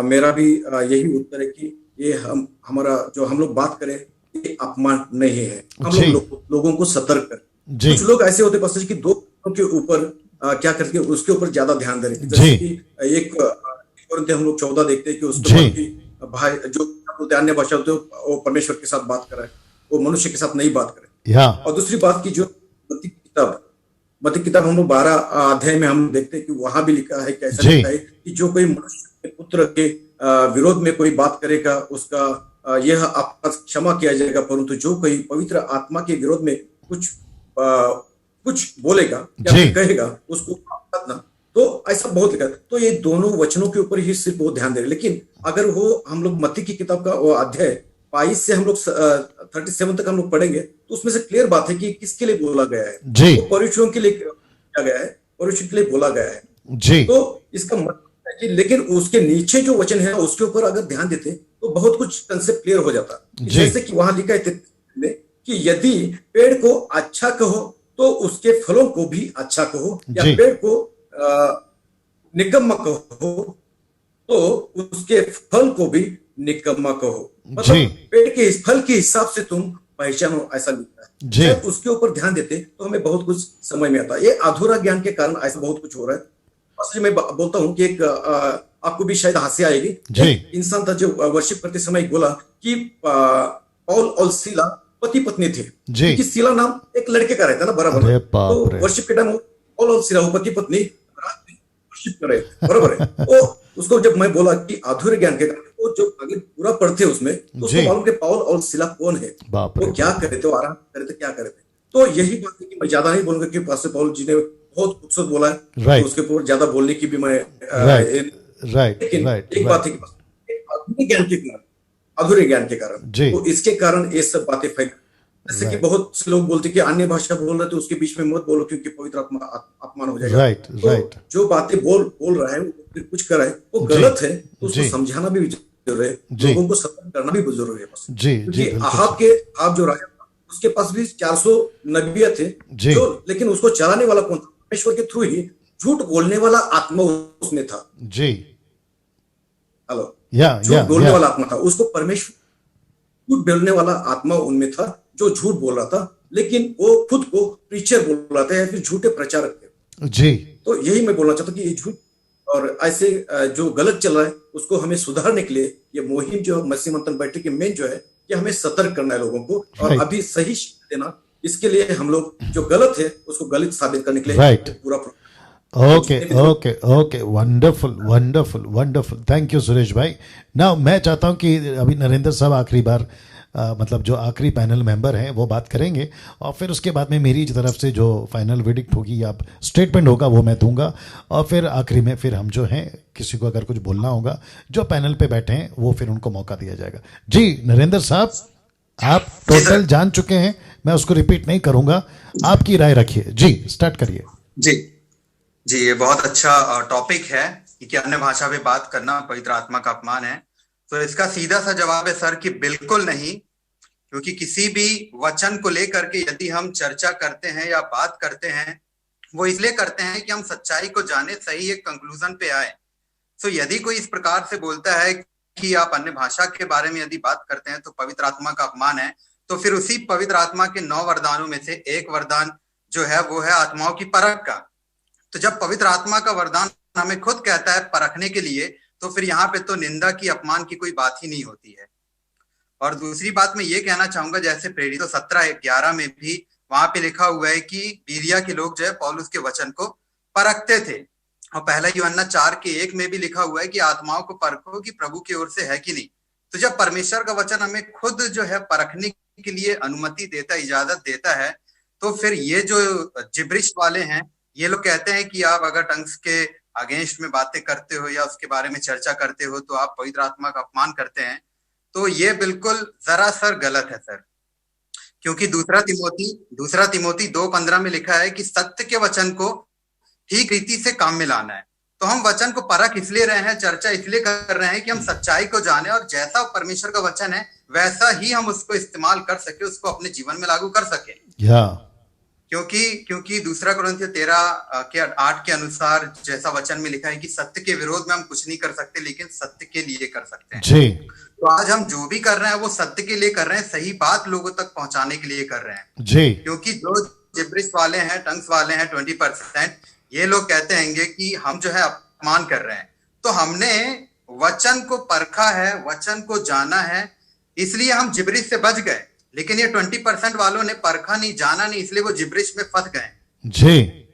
मेरा भी यही उत्तर है कि ये हमारा जो हम लोग बात करें ये अपमान नहीं है। हम लोगों को सतर्क करें। कुछ लोग ऐसे होते पास्टर जी कि दो के ऊपर क्या करते हैं, उसके ऊपर ज्यादा ध्यान दे रहे हैं। जैसे कि एक हम लोग 14 देखते हैं कि उसके भाई जो बोलते अन्य भाषा होते हैं वो परमेश्वर के साथ बात कर रहा है, वो मनुष्य के साथ नहीं बात करे। और दूसरी बात की जो मत्ती किताब हम लोग 12 अध्याय में हम देखते हैं कि वहां भी लिखा है, कैसा लिखा है कि जो कोई मनुष्य के पुत्र के विरोध में कोई बात करेगा उसका यह आपका क्षमा किया जाएगा, परंतु जो कोई पवित्र आत्मा के विरोध में कुछ बोलेगा या कहेगा उसको ना, तो ऐसा बहुत लिखा है। तो ये दोनों वचनों के ऊपर ही सिर्फ वो ध्यान दे रहे। लेकिन अगर वो हम लोग मत्ती की किताब का वो अध्याय 22 से हम लोग 37 तक हम लोग पढ़ेंगे तो उसमें से क्लियर बात है कि किसके लिए बोला गया है। वो परीक्षों के लिए किया गया है, परीक्षों के लिए बोला गया है जी। तो इसका मतलब है कि लेकिन उसके नीचे जो वचन है उसके ऊपर अगर ध्यान देते तो बहुत कुछ कंसेप्ट क्लियर हो जाता। जैसे कि वहां लिखा है कि यदि पेड़ को अच्छा कहो तो उसके फलों को भी अच्छा कहो, या पेड़ को निकम्मा कहो तो उसके फल को भी निकम्मा कहो। मतलब पेड़ के फल के हिसाब से तुम पहचानो, ऐसा लिखा है। जब उसके ऊपर ध्यान देते तो हमें बहुत कुछ समझ में आता है। ये अधूरा ज्ञान के कारण ऐसा बहुत कुछ हो रहा है। मैं बोलता हूँ कि एक आपको भी शायद हंसी आएगी। एक इंसान था जो वर्शिप करते समय बोला कि पौल और सीला पति पत्नी थे, क्योंकि सीला नाम एक लड़के का रहता है ना बराबर। तो वर्शिप के टाइम पौल और सीला पति पत्नी वर्शिप कर रहे, बराबर है। वो उसको जब मैं बोला कि अधूरे ज्ञान के कारण, वो जो आगे पूरा पढ़ते उसमें तो उसको मालूम कि पौल और सीला कौन है, वो क्या करे थे, आराम करे थे, क्या करे थे। तो यही बात है कि मैं ज्यादा नहीं बोलूंगा कि पास्टर पौल जी ने बहुत खूबसूरत बोला है, तो उसके ऊपर ज्यादा बोलने की भी मैं लेकिन एक बात है कि अधूरे ज्ञान के कारण तो इसके कारण ये सब बातें फैल, जैसे कि बहुत से लोग बोलते कि अन्य भाषा बोल रहे थे उसके बीच में मत बोलो क्योंकि पवित्र आत्मा अपमान हो जाएगा। तो जो बातें बोल रहा है वो कुछ कर रहा है वो गलत है, तो उसको समझाना भी जरूरी है, लोगों को सतर्क करना भी जरूरी है। क्योंकि आप जो राजा था उसके पास भी 400 नबिया थे जो, लेकिन उसको चलाने वाला कौन था? परमेश्वर के थ्रू ही झूठ बोलने वाला आत्मा उसमें था जी। हेलो, झूठ बोलने वाला आत्मा था, उसको परमेश्वर झूठ बोलने वाला आत्मा उनमें था जो झूठ बोल रहा था, लेकिन वो खुद को प्रीचर बोल रहा था या फिर झूठे प्रचारक थे जी। तो यही मैं बोलना चाहता हूँ कि ये झूठ और ऐसे जो गलत चल रहा है उसको हमें सुधारने के लिए ये मुहिम जो मसीह मंथन बैठक के मेन जो है कि हमें सतर्क करना है लोगों को और अभी सही शिक्षा देना। इसके लिए हम लोग जो गलत है उसको गलत साबित करने के लिए पूरा okay wonderful thank you Suresh भाई। नाउ मैं चाहता हूं कि अभी नरेंद्र साहब आखिरी बार मतलब जो आखिरी पैनल मेंबर हैं वो बात करेंगे और फिर उसके बाद में मेरी तरफ से जो फाइनल वर्डिक्ट होगी या स्टेटमेंट होगा वो मैं दूंगा और फिर आखिरी में फिर हम जो हैं किसी को अगर कुछ बोलना होगा जो पैनल पे बैठे हैं वो फिर उनको मौका दिया जाएगा। जी नरेंद्र साहब, आप टोटल जान चुके हैं, मैं उसको रिपीट नहीं करूंगा, आपकी राय रखिए जी, स्टार्ट करिए। जी ये बहुत अच्छा टॉपिक है कि अन्य भाषा में बात करना पवित्र आत्मा का अपमान है। तो इसका सीधा सा जवाब है सर कि बिल्कुल नहीं, क्योंकि किसी भी वचन को लेकर के यदि हम चर्चा करते हैं या बात करते हैं वो इसलिए करते हैं कि हम सच्चाई को जाने, सही एक कंक्लूजन पे आए। सो यदि कोई इस प्रकार से बोलता है कि आप अन्य भाषा के बारे में यदि बात करते हैं तो पवित्र आत्मा का अपमान है, तो फिर उसी पवित्र आत्मा के 9 वरदानों में से एक वरदान जो है वो है आत्माओं की परख का। तो जब पवित्र आत्मा का वरदान हमें खुद कहता है परखने के लिए, तो फिर यहाँ पे तो निंदा की, अपमान की कोई बात ही नहीं होती है। और दूसरी बात मैं ये कहना चाहूंगा, जैसे प्रेरितों 17:11 में भी वहां पे लिखा हुआ है कि बीरिया के लोग जो है पौलुस के वचन को परखते थे। और पहला यूहन्ना 4:1 में भी लिखा हुआ है कि आत्माओं को परखो कि प्रभु की ओर से है कि नहीं। तो जब परमेश्वर का वचन हमें खुद जो है परखने के लिए अनुमति देता है, इजाजत देता है, तो फिर ये जो जिब्रिश वाले हैं, ये लोग कहते हैं कि आप अगर टंग्स के अगेंस्ट में बातें करते हो या उसके बारे में चर्चा करते हो तो आप पवित्र आत्मा का अपमान करते हैं। तो ये बिल्कुल जरा सर गलत है सर, क्योंकि दूसरा तिमोथी 2:15 में लिखा है कि सत्य के वचन को ठीक रीति से काम में लाना है। तो हम वचन को परख इसलिए रहे हैं, चर्चा इसलिए कर रहे हैं कि हम सच्चाई को जाने और जैसा परमेश्वर का वचन है वैसा ही हम उसको इस्तेमाल कर सके, उसको अपने जीवन में लागू कर सके। क्योंकि दूसरा कुरिन्थियों 13:8 के अनुसार जैसा वचन में लिखा है कि सत्य के विरोध में हम कुछ नहीं कर सकते, लेकिन सत्य के लिए कर सकते हैं जी। तो आज हम जो भी कर रहे हैं वो सत्य के लिए कर रहे हैं, सही बात लोगों तक पहुंचाने के लिए कर रहे हैं जी। क्योंकि जो जिब्रिश वाले हैं, टंग्स वाले हैं 20%, ये लोग कहते हैंगे कि हम जो है अपमान कर रहे हैं। तो हमने वचन को परखा है, वचन को जाना है, इसलिए हम जिब्रिश से बच गए। लेकिन ये 20% वालों ने परखा नहीं, जाना नहीं, इसलिए वो जिब्रिश में फंस गए जी।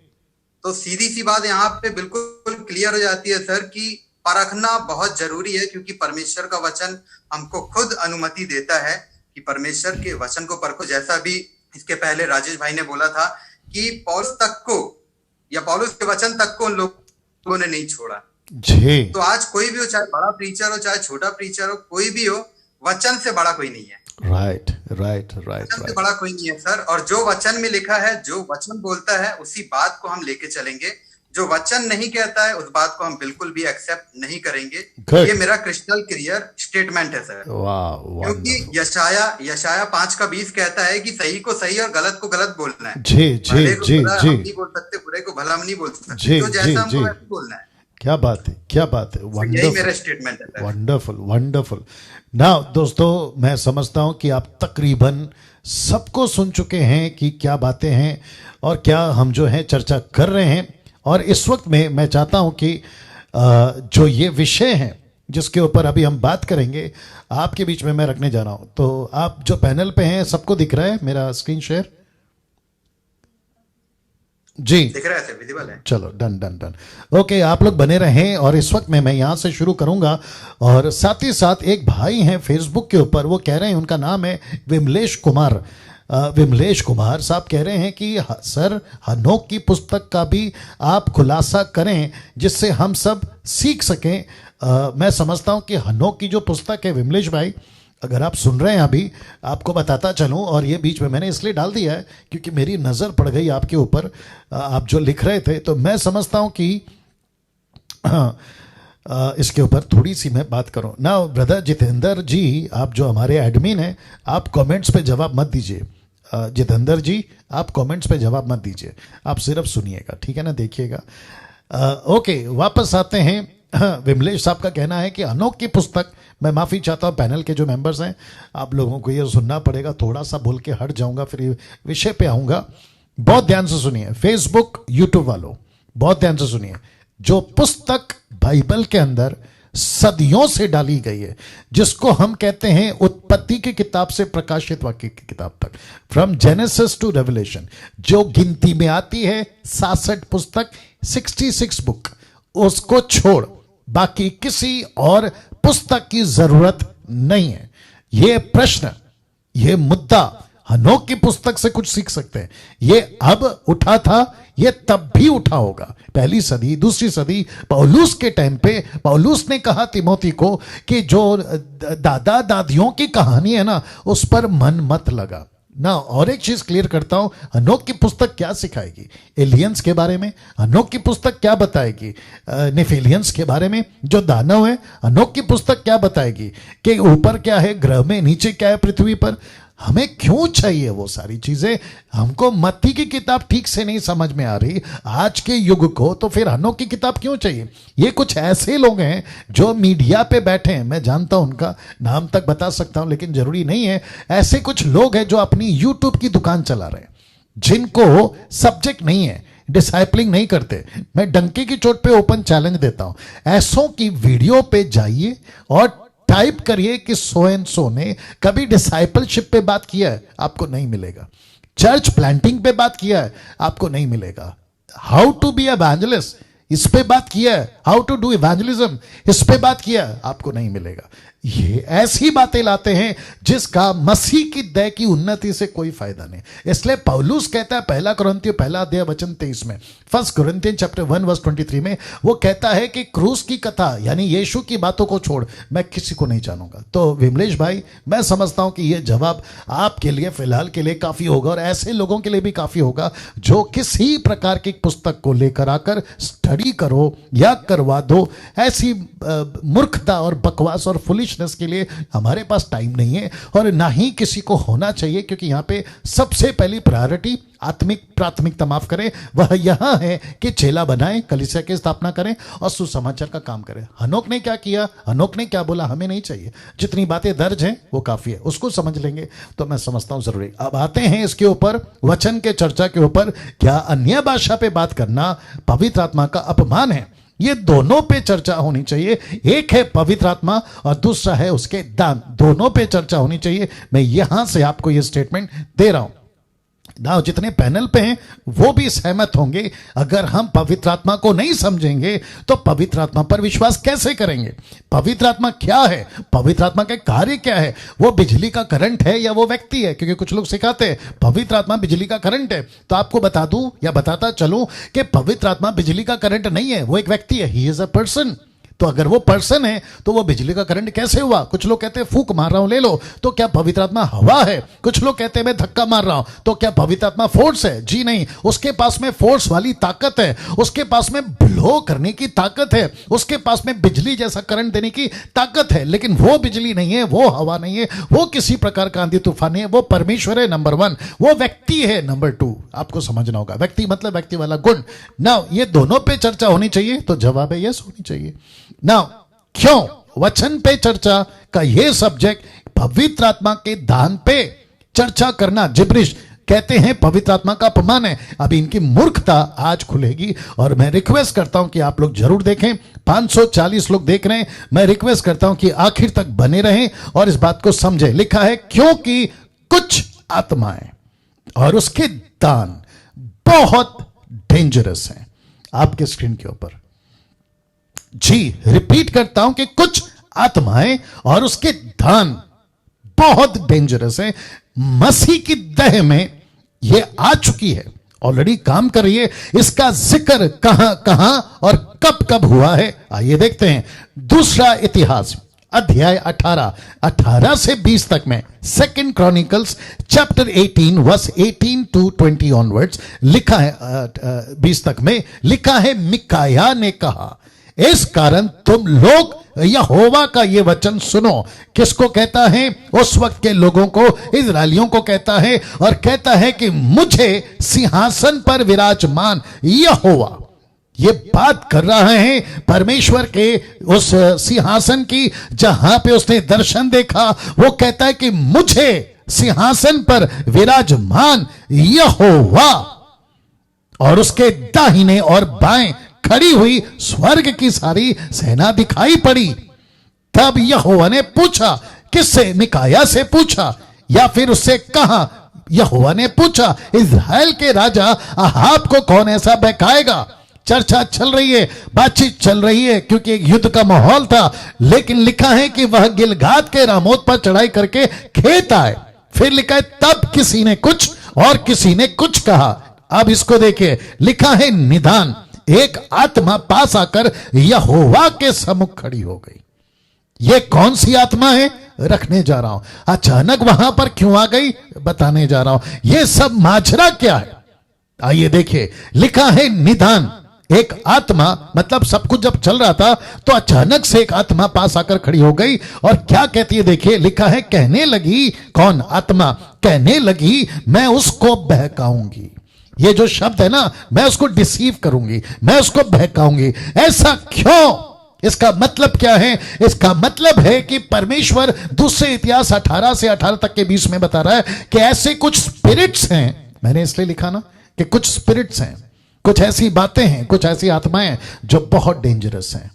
तो सीधी सी बात यहाँ पे बिल्कुल क्लियर हो जाती है सर कि परखना बहुत जरूरी है, क्योंकि परमेश्वर का वचन हमको खुद अनुमति देता है कि परमेश्वर के वचन को परखो। जैसा भी इसके पहले राजेश भाई ने बोला था कि पौलुस तक को या पौलुस के वचन तक को उन लोगों ने नहीं छोड़ा जी। तो आज कोई भी हो, चाहे बड़ा प्रीचर हो चाहे छोटा प्रीचर हो, कोई भी हो, वचन से बड़ा कोई नहीं है। राइट। वचन से बड़ा कोई नहीं है सर। और जो वचन में लिखा है, जो वचन बोलता है, उसी बात को हम लेके चलेंगे। जो वचन नहीं कहता है उस बात को हम बिल्कुल भी एक्सेप्ट नहीं करेंगे। ये मेरा क्रिस्टल क्लियर स्टेटमेंट है सर। क्योंकि यशाया 5:20 कहता है कि सही को सही और गलत को गलत बोलना है। भले को भला हम नहीं बोल सकते, बुरे को भला हम नहीं बोल सकते, तो जैसा हमको वैसे बोलना है। क्या बात है, क्या बात है। यही मेरा स्टेटमेंट है। वंडरफुल। नाउ दोस्तों, मैं समझता हूं कि आप तकरीबन सबको सुन चुके हैं कि क्या बातें हैं और क्या हम जो है चर्चा कर रहे हैं। और इस वक्त में मैं चाहता हूं कि जो ये विषय है जिसके ऊपर अभी हम बात करेंगे, आपके बीच में मैं रखने जा रहा हूं। तो आप जो पैनल पे हैं, सबको दिख रहा है मेरा स्क्रीन शेयर? जी दिख रहा है, विजिबल है। चलो, डन। ओके, आप लोग बने रहें। और इस वक्त में मैं यहां से शुरू करूंगा। और साथ ही साथ एक भाई हैं फेसबुक के ऊपर, वो कह रहे हैं, उनका नाम है विमलेश कुमार साहब कह रहे हैं कि सर, हनोक की पुस्तक का भी आप खुलासा करें जिससे हम सब सीख सकें। मैं समझता हूं कि हनोक की जो पुस्तक है, विमलेश भाई, अगर आप सुन रहे हैं अभी, आपको बताता चलूं, और ये बीच में मैंने इसलिए डाल दिया है क्योंकि मेरी नज़र पड़ गई आपके ऊपर, आप जो लिख रहे थे। तो मैं समझता हूं कि इसके ऊपर थोड़ी सी मैं बात करूं ना। ब्रदर जितेंद्र जी, आप जो हमारे एडमिन हैं, आप कमेंट्स पे जवाब मत दीजिए। जितेंद्र जी, आप कमेंट्स पे जवाब मत दीजिए, आप सिर्फ सुनिएगा, ठीक है ना, देखिएगा। ओके, वापस आते हैं। विमलेश साहब का कहना है कि हनोक की पुस्तक, मैं माफ़ी चाहता हूँ पैनल के जो मेंबर्स हैं, आप लोगों को ये सुनना पड़ेगा, थोड़ा सा बोल के हट जाऊंगा, फिर विषय पे आऊँगा। बहुत ध्यान से सुनिए, फेसबुक यूट्यूब वालों, बहुत ध्यान से सुनिए। जो पुस्तक बाइबल के अंदर सदियों से डाली गई है, जिसको हम कहते हैं उत्पत्ति की किताब से प्रकाशित वाक्य की किताब तक, फ्रॉम जेनेसिस टू रेवलेशन, जो गिनती में आती है 66 पुस्तक, 66 बुक, उसको छोड़ बाकी किसी और पुस्तक की जरूरत नहीं है। यह प्रश्न, यह मुद्दा, हनोक की पुस्तक से कुछ सीख सकते हैं। यह अब उठा था, यह तब भी उठा होगा। पहली सदी, दूसरी सदी, पौलुस के टाइम पे पौलुस ने कहा तिमोथी को कि जो दादा दादियों की कहानी है ना, उस पर मन मत लगा ना। और एक चीज क्लियर करता हूं, हनोक की पुस्तक क्या सिखाएगी? एलियंस के बारे में हनोक की पुस्तक क्या बताएगी? नेफिलियंस के बारे में, जो दानव है, हनोक की पुस्तक क्या बताएगी कि ऊपर क्या है ग्रह में, नीचे क्या है पृथ्वी पर? हमें क्यों चाहिए वो सारी चीजें? हमको मत्ती की किताब ठीक से नहीं समझ में आ रही आज के युग को, तो फिर हनोक की किताब क्यों चाहिए? ये कुछ ऐसे लोग हैं जो मीडिया पे बैठे हैं, मैं जानता हूं उनका नाम तक बता सकता हूं लेकिन जरूरी नहीं है। ऐसे कुछ लोग हैं जो अपनी यूट्यूब की दुकान चला रहे हैं, जिनको सब्जेक्ट नहीं है, डिसाइपलिंग नहीं करते। मैं डंके की चोट पे ओपन चैलेंज देता हूं, ऐसों की वीडियो पे जाइए और टाइप करिए कि सो एंड सो ने कभी डिसाइपलशिप पे बात किया है, आपको नहीं मिलेगा। चर्च प्लांटिंग पे बात किया है, आपको नहीं मिलेगा। हाउ टू बी एवेंजलिस्ट, इस पे बात किया है। हाउ टू डू इवेंजलिज्म, इस पे बात किया है, आपको नहीं मिलेगा। ये ऐसी बातें लाते हैं जिसका मसीह की दया की उन्नति से कोई फायदा नहीं। इसलिए पौलुस कहता है पहला कुरिन्थियों पहला अध्याय वचन 23 में, 1 Corinthians chapter 1 verse 23 में वो कहता है कि क्रूस की कथा यानी यीशु की बातों को छोड़ मैं किसी को नहीं जानूंगा। तो विमलेश भाई, मैं समझता हूं कि यह जवाब आपके लिए फिलहाल के लिए काफी होगा और ऐसे लोगों के लिए भी काफी होगा जो किसी प्रकार की पुस्तक को लेकर आकर स्टडी करो या करवा दो। ऐसी मूर्खता और बकवास और फुलिशनेस के लिए हमारे पास टाइम नहीं है और ना ही किसी को होना चाहिए, क्योंकि यहां पे सबसे पहली प्रायोरिटी प्राथमिकता माफ करें, वह यहां है कि चेला बनाएं, कलीसिया की स्थापना करें और सुसमाचार का काम करें। हनोक ने क्या किया, हनोक ने क्या बोला, हमें नहीं चाहिए। जितनी बातें दर्ज हैं वो काफी है, उसको समझ लेंगे तो मैं समझता हूं जरूरी। अब आते हैं इसके ऊपर, वचन के चर्चा के ऊपर। क्या अन्य भाषा पे बात करना पवित्र आत्मा का अपमान है? ये दोनों पे चर्चा होनी चाहिए। एक है पवित्र आत्मा और दूसरा है उसके दान, दोनों पे चर्चा होनी चाहिए। मैं यहां से आपको ये स्टेटमेंट दे रहा हूं ना, जितने पैनल पे हैं वो भी सहमत होंगे। अगर हम पवित्र आत्मा को नहीं समझेंगे तो पवित्र आत्मा पर विश्वास कैसे करेंगे? पवित्र आत्मा क्या है, पवित्र आत्मा के कार्य क्या है? वो बिजली का करंट है या वो व्यक्ति है? क्योंकि कुछ लोग सिखाते हैं पवित्र आत्मा बिजली का करंट है, तो आपको बता दूं या बताता चलूं कि पवित्र आत्मा बिजली का करंट नहीं है, वो एक व्यक्ति है। He is a person. तो अगर वो पर्सन है तो वो बिजली का करंट कैसे हुआ? कुछ लोग कहते हैं फूंक मार रहा हूं ले लो, तो क्या पवित्र आत्मा हवा है? कुछ लोग कहते हैं मैं धक्का मार रहा हूं, तो क्या पवित्र आत्मा फोर्स है? जी नहीं, उसके पास में फोर्स वाली ताकत है, उसके पास में ब्लो करने की ताकत है, उसके पास में बिजली जैसा करंट देने की ताकत है, लेकिन वो बिजली नहीं है, वो हवा नहीं है, वो किसी प्रकार का आंधी तूफान नहीं है। वो परमेश्वर है नंबर 1, वो व्यक्ति है नंबर 2। आपको समझना होगा, व्यक्ति मतलब व्यक्ति वाला गुण। नाउ ये दोनों पे चर्चा होनी चाहिए, तो जवाब है यस होनी चाहिए। नाउ क्यों वचन पे चर्चा का ये सब्जेक्ट, पवित्र आत्मा के दान पे चर्चा करना जिब्रिश कहते हैं पवित्र आत्मा का अपमान है। अभी इनकी मूर्खता आज खुलेगी और मैं रिक्वेस्ट करता हूं कि आप लोग जरूर देखें। 540 लोग देख रहे हैं, मैं रिक्वेस्ट करता हूं कि आखिर तक बने रहें और इस बात को समझें। लिखा है क्योंकि कुछ आत्माएं और उसके दान बहुत डेंजरस हैं। आपके स्क्रीन के ऊपर जी रिपीट करता हूं कि कुछ आत्माएं और उसके दान बहुत डेंजरस है। मसीह की देह में यह आ चुकी है, ऑलरेडी काम कर रही है। इसका जिक्र कहां कहां और कब कब हुआ है, आइए देखते हैं। दूसरा इतिहास अध्याय 18 से 20 तक में, 2 Chronicles chapter 18 verse 18 to 20 onwards लिखा है, 20 तक में लिखा है, मिकाया ने कहा इस कारण तुम लोग यहोवा का ये वचन सुनो। किसको कहता है? उस वक्त के लोगों को, इजरायलियों को कहता है, और कहता है कि मुझे सिंहासन पर विराजमान यहोवा, ये बात कर रहा है परमेश्वर के उस सिंहासन की जहां पे उसने दर्शन देखा। वो कहता है कि मुझे सिंहासन पर विराजमान यहोवा और उसके दाहिने और बाएं खड़ी हुई स्वर्ग की सारी सेना दिखाई पड़ी। तब यहोवा ने पूछा, किससे? मिकाया से पूछा या फिर उससे कहा? यहोवा ने पूछा, इज़राइल के राजा अहाब को कौन ऐसा बहकाएगा? चर्चा चल रही है, बातचीत चल रही है, क्योंकि एक युद्ध का माहौल था। लेकिन लिखा है कि वह गिलगाद के रामोत पर चढ़ाई करके खेत आए। फिर लिखा है तब किसी ने कुछ और किसी ने कुछ कहा। अब इसको देखिए, लिखा है निदान, एक आत्मा पास आकर यहोवा के सम्मुख खड़ी हो गई। यह कौन सी आत्मा है? रखने जा रहा हूं। अचानक वहां पर क्यों आ गई? बताने जा रहा हूं। यह सब माजरा क्या है, आइए देखिए। लिखा है निदान, एक आत्मा, मतलब सब कुछ जब चल रहा था तो अचानक से एक आत्मा पास आकर खड़ी हो गई और क्या कहती है, देखिए लिखा है, कहने लगी, कौन? आत्मा कहने लगी, मैं उसको बहकाऊंगी। ये जो शब्द है ना, मैं उसको डिसीव करूंगी, मैं उसको बहकाऊंगी। ऐसा क्यों? इसका मतलब क्या है? इसका मतलब है कि परमेश्वर दूसरे इतिहास 18 से 18 तक के बीच में बता रहा है कि ऐसे कुछ स्पिरिट्स हैं, मैंने इसलिए लिखा ना कि कुछ स्पिरिट्स हैं, कुछ ऐसी बातें हैं, कुछ ऐसी आत्माएं जो बहुत डेंजरस हैं,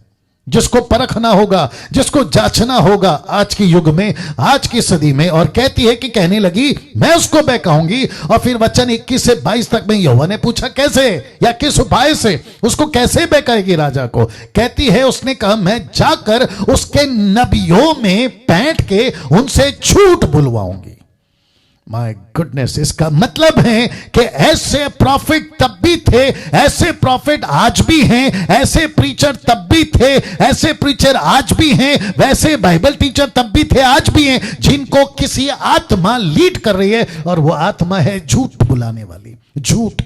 जिसको परखना होगा, जिसको जांचना होगा आज के युग में, आज की सदी में। और कहती है कि कहने लगी, मैं उसको बहकाऊंगी। और फिर वचन 21 से 22 तक में यहोवा ने पूछा कैसे या किस उपाय से उसको कैसे बहकाएगी राजा को। कहती है, उसने कहा, मैं जाकर उसके नबियों में बैठ के उनसे झूठ बुलवाऊंगी। माय गुडनेस, इसका मतलब है कि ऐसे प्रॉफिट तब भी थे, ऐसे प्रॉफिट आज भी हैं, ऐसे प्रीचर तब भी थे, ऐसे प्रीचर आज भी हैं, वैसे बाइबल टीचर तब भी थे, आज भी हैं, जिनको किसी आत्मा लीड कर रही है और वो आत्मा है झूठ बुलाने वाली, झूठ।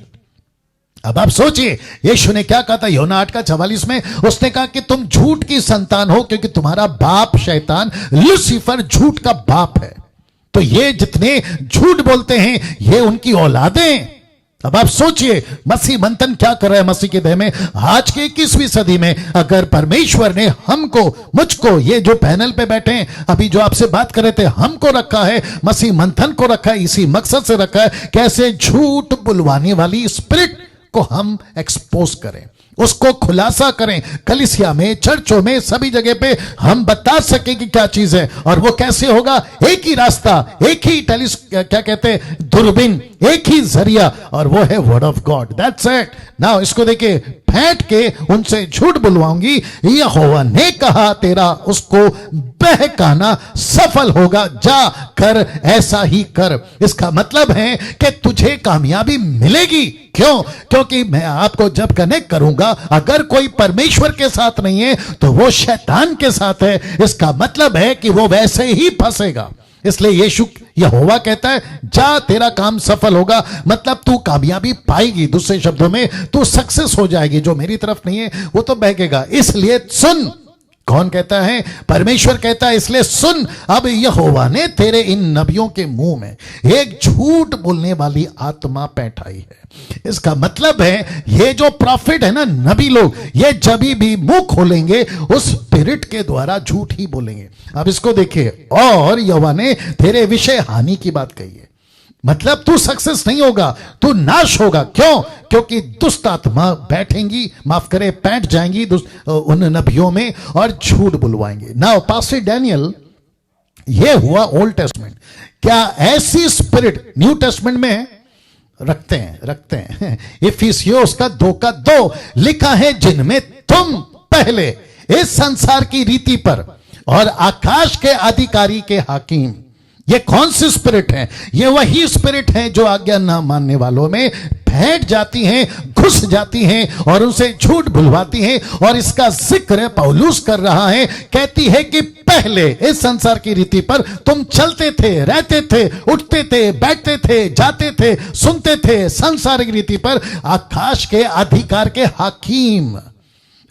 अब आप सोचिए, यीशु ने क्या कहा था यूहन्ना 8:44 में? उसने कहा कि तुम झूठ की संतान हो क्योंकि तुम्हारा बाप शैतान लूसीफर झूठ का बाप है। तो ये जितने झूठ बोलते हैं ये उनकी औलादें। अब आप सोचिए मसीह मंथन क्या कर रहा है मसीह के देह में आज के 21वीं सदी में। अगर परमेश्वर ने हमको, मुझको, ये जो पैनल पे बैठे हैं अभी जो आपसे बात कर रहे थे, हमको रखा है, मसीह मंथन को रखा है, इसी मकसद से रखा है कैसे झूठ बुलवाने वाली स्पिरिट को हम एक्सपोज करें, उसको खुलासा करें, कलीसिया में, चर्चों में, सभी जगह पे हम बता सकें कि क्या चीज है। और वो कैसे होगा? एक ही रास्ता, एक ही क्या कहते हैं, दूरबीन, एक ही जरिया, और वो है word of God. That's it. Now इसको देखिए, बैठ के उनसे झूठ बुलवाऊंगी, यहोवा ने कहा तेरा उसको बहकाना सफल होगा, जा कर ऐसा ही कर। इसका मतलब है कि तुझे कामयाबी मिलेगी। क्यों? क्योंकि मैं आपको जब कनेक्ट करूंगा, अगर कोई परमेश्वर के साथ नहीं है तो वो शैतान के साथ है। इसका मतलब है कि वो वैसे ही फंसेगा। इसलिए यीशु, यहोवा कहता है जा तेरा काम सफल होगा, मतलब तू कामयाबी पाएगी। दूसरे शब्दों में तू सक्सेस हो जाएगी। जो मेरी तरफ नहीं है वो तो बहकेगा। इसलिए सुन। कौन कहता है? परमेश्वर कहता है, इसलिए सुन। अब यहोवा ने तेरे इन नबियों के मुंह में एक झूठ बोलने वाली आत्मा बैठाई है। इसका मतलब है ये जो प्रॉफिट है ना, नबी लोग, ये जब भी मुंह खोलेंगे उस स्पिरिट के द्वारा झूठ ही बोलेंगे। अब इसको देखिए, और यहोवा ने तेरे विषय हानि की बात कही है, मतलब तू सक्सेस नहीं होगा, तू नाश होगा। क्यों? क्योंकि दुष्ट आत्मा बैठेंगी, माफ करे, बैठ जाएंगी उन नबियों में और झूठ बुलवाएंगे। नाउ पास्टर डैनियल, ये हुआ ओल्ड टेस्टमेंट। क्या ऐसी स्पिरिट न्यू टेस्टमेंट में है? रखते हैं। इफिसियोस का 2:2 लिखा है, जिनमें तुम पहले इस संसार की रीति पर और आकाश के अधिकारी के हाकिम। ये कौन सी स्पिरिट है? ये वही स्पिरिट है जो आज्ञा ना मानने वालों में बैठ जाती हैं, घुस जाती हैं और उनसे झूठ बुलवाती हैं। और इसका जिक्र पौलुस कर रहा है। कहती है कि पहले इस संसार की रीति पर तुम चलते थे, रहते थे, उठते थे, बैठते थे, जाते थे, सुनते थे, सांसारिक रीति पर आकाश के अधिकार के हाकिम,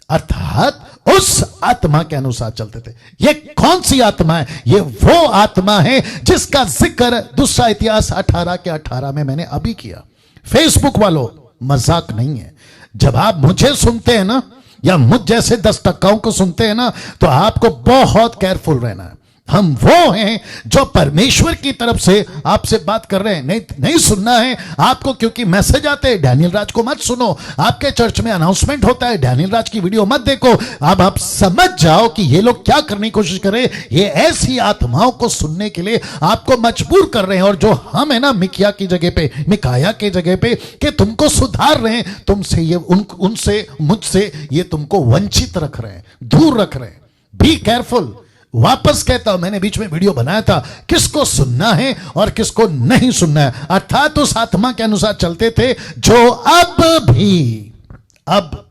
अर्थात उस आत्मा के अनुसार चलते थे। ये कौन सी आत्मा है? ये वो आत्मा है जिसका जिक्र दूसरा इतिहास 18:18 में मैंने अभी किया। फेसबुक वालों, मजाक नहीं है। जब आप मुझे सुनते हैं ना, या मुझ जैसे 10 टक्काओं को सुनते हैं ना, तो आपको बहुत केयरफुल रहना है। हम वो हैं जो परमेश्वर की तरफ से आपसे बात कर रहे हैं। नहीं सुनना है आपको, क्योंकि मैसेज आते हैं, डैनियल राज को मत सुनो, आपके चर्च में अनाउंसमेंट होता है, डैनियल राज की वीडियो मत देखो। अब आप समझ जाओ कि ये लोग क्या करने की कोशिश कर रहे हैं। ये ऐसी आत्माओं को सुनने के लिए आपको मजबूर कर रहे हैं। और जो हम है ना, मिकिया की जगह पे, मिकाया की जगह पे, कि तुमको सुधार रहे हैं, तुमसे ये उनसे, मुझसे ये तुमको वंचित रख रहे हैं, दूर रख रहे हैं। Be careful. वापस कहता हूं, मैंने बीच में वीडियो बनाया था, किसको सुनना है और किसको नहीं सुनना है। अर्थात उस आत्मा के अनुसार चलते थे जो अब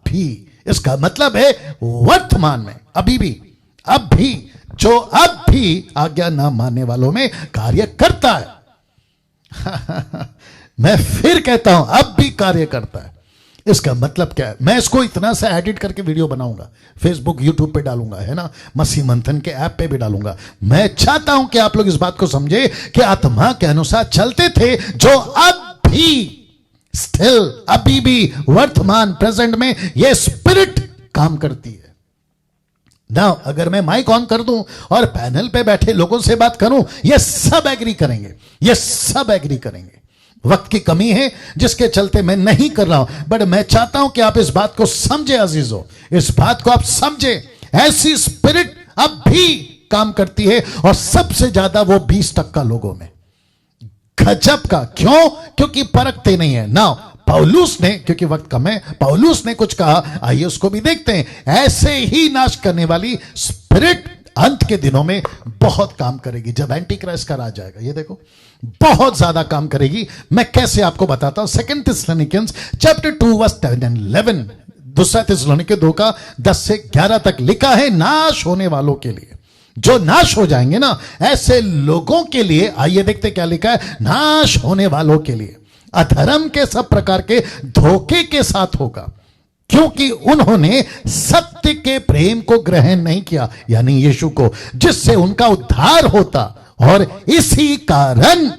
भी, इसका मतलब है वर्तमान में, अभी भी, अब भी, जो अब भी आज्ञा ना मानने वालों में कार्य करता है। मैं फिर कहता हूं, अब भी कार्य करता है। इसका मतलब क्या है? मैं इसको इतना सा एडिट करके वीडियो बनाऊंगा, फेसबुक यूट्यूब पे डालूंगा, है ना, मसीह मंथन के ऐप पे भी डालूंगा। मैं चाहता हूं कि आप लोग इस बात को समझे कि आत्मा के अनुसार चलते थे, जो अब भी स्टिल, अभी भी वर्तमान प्रेजेंट में ये स्पिरिट काम करती है ना। अगर मैं माइक ऑन कर दूं और पैनल पे बैठे लोगों से बात करूं, ये सब एग्री करेंगे, ये सब एग्री करेंगे। वक्त की कमी है जिसके चलते मैं नहीं कर रहा हूं, बट मैं चाहता हूं कि आप इस बात को समझे अजीजों, इस बात को आप समझे। ऐसी स्पिरिट अब भी काम करती है, और सबसे ज्यादा वो 20% लोगों में। गजब का। क्यों? क्योंकि परखते नहीं है ना। पौलुस ने, क्योंकि वक्त कम है, पौलुस ने कुछ कहा, आइए उसको भी देखते हैं। ऐसे ही नाश करने वाली स्पिरिट अंत के दिनों में बहुत काम करेगी, जब एंटी क्राइस्ट का राज आएगा। ये देखो, बहुत ज्यादा काम करेगी। मैं कैसे आपको बताता हूं। 2 थिस्सलुनीकियंस चैप्टर 2 वर्स 10 and 11, दूसरा थिस्सलुनीके 2 का 10 से 11 तक लिखा है, नाश होने वालों के लिए, जो नाश हो जाएंगे ना, ऐसे लोगों के लिए। आइए देखते क्या लिखा है। नाश होने वालों के लिए अधर्म के सब प्रकार के धोखे के साथ होगा, क्योंकि उन्होंने सत्य के प्रेम को ग्रहण नहीं किया, यानी यीशु को, जिससे उनका उद्धार होता। और इसी कारण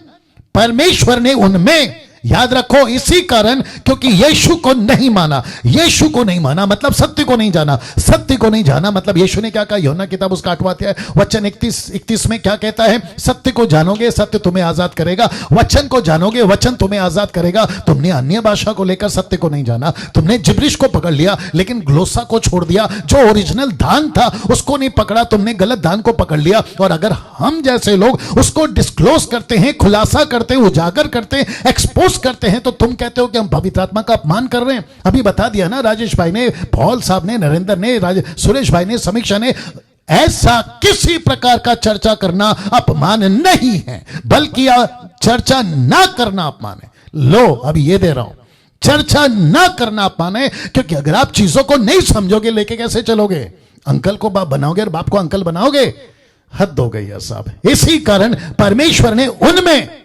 परमेश्वर ने उनमें, याद रखो, इसी कारण, क्योंकि यीशु को नहीं माना। यीशु को नहीं माना मतलब सत्य को नहीं जाना। सत्य को नहीं जाना मतलब यीशु ने क्या कहा? यूहन्ना किताब उसका 8वां अध्याय वचन 31 में क्या कहता है? सत्य को जानोगे, सत्य तुम्हें आजाद करेगा। वचन को जानोगे, वचन तुम्हें आजाद करेगा। तुमने अन्य भाषा को लेकर सत्य को नहीं जाना, तुमने जिब्रिश को पकड़ लिया, लेकिन ग्लोसा को छोड़ दिया। जो ओरिजिनल दान था उसको नहीं पकड़ा, तुमने गलत दान को पकड़ लिया। और अगर हम जैसे लोग उसको डिस्क्लोज करते हैं, खुलासा करते हैं, उजागर करते हैं, एक्सपोज करते हैं, तो तुम कहते हो कि हम पवित्र आत्मा का अपमान कर रहे हैं। अभी बता दिया ना राजेश भाई ने, पॉल साहब ने, नरेंद्र ने, सुरेश भाई ने, समीक्षा ने, ऐसा किसी प्रकार का चर्चा करना अपमान नहीं है, बल्कि चर्चा ना करना अपमान है। लो, अभी ये दे रहा हूं, चर्चा ना करना अपमान है, क्योंकि अगर आप चीजों को नहीं समझोगे, लेके कैसे चलोगे? अंकल को बाप बनाओगे और बाप को अंकल बनाओगे? हद हो गई है साहब। इसी कारण परमेश्वर ने उनमें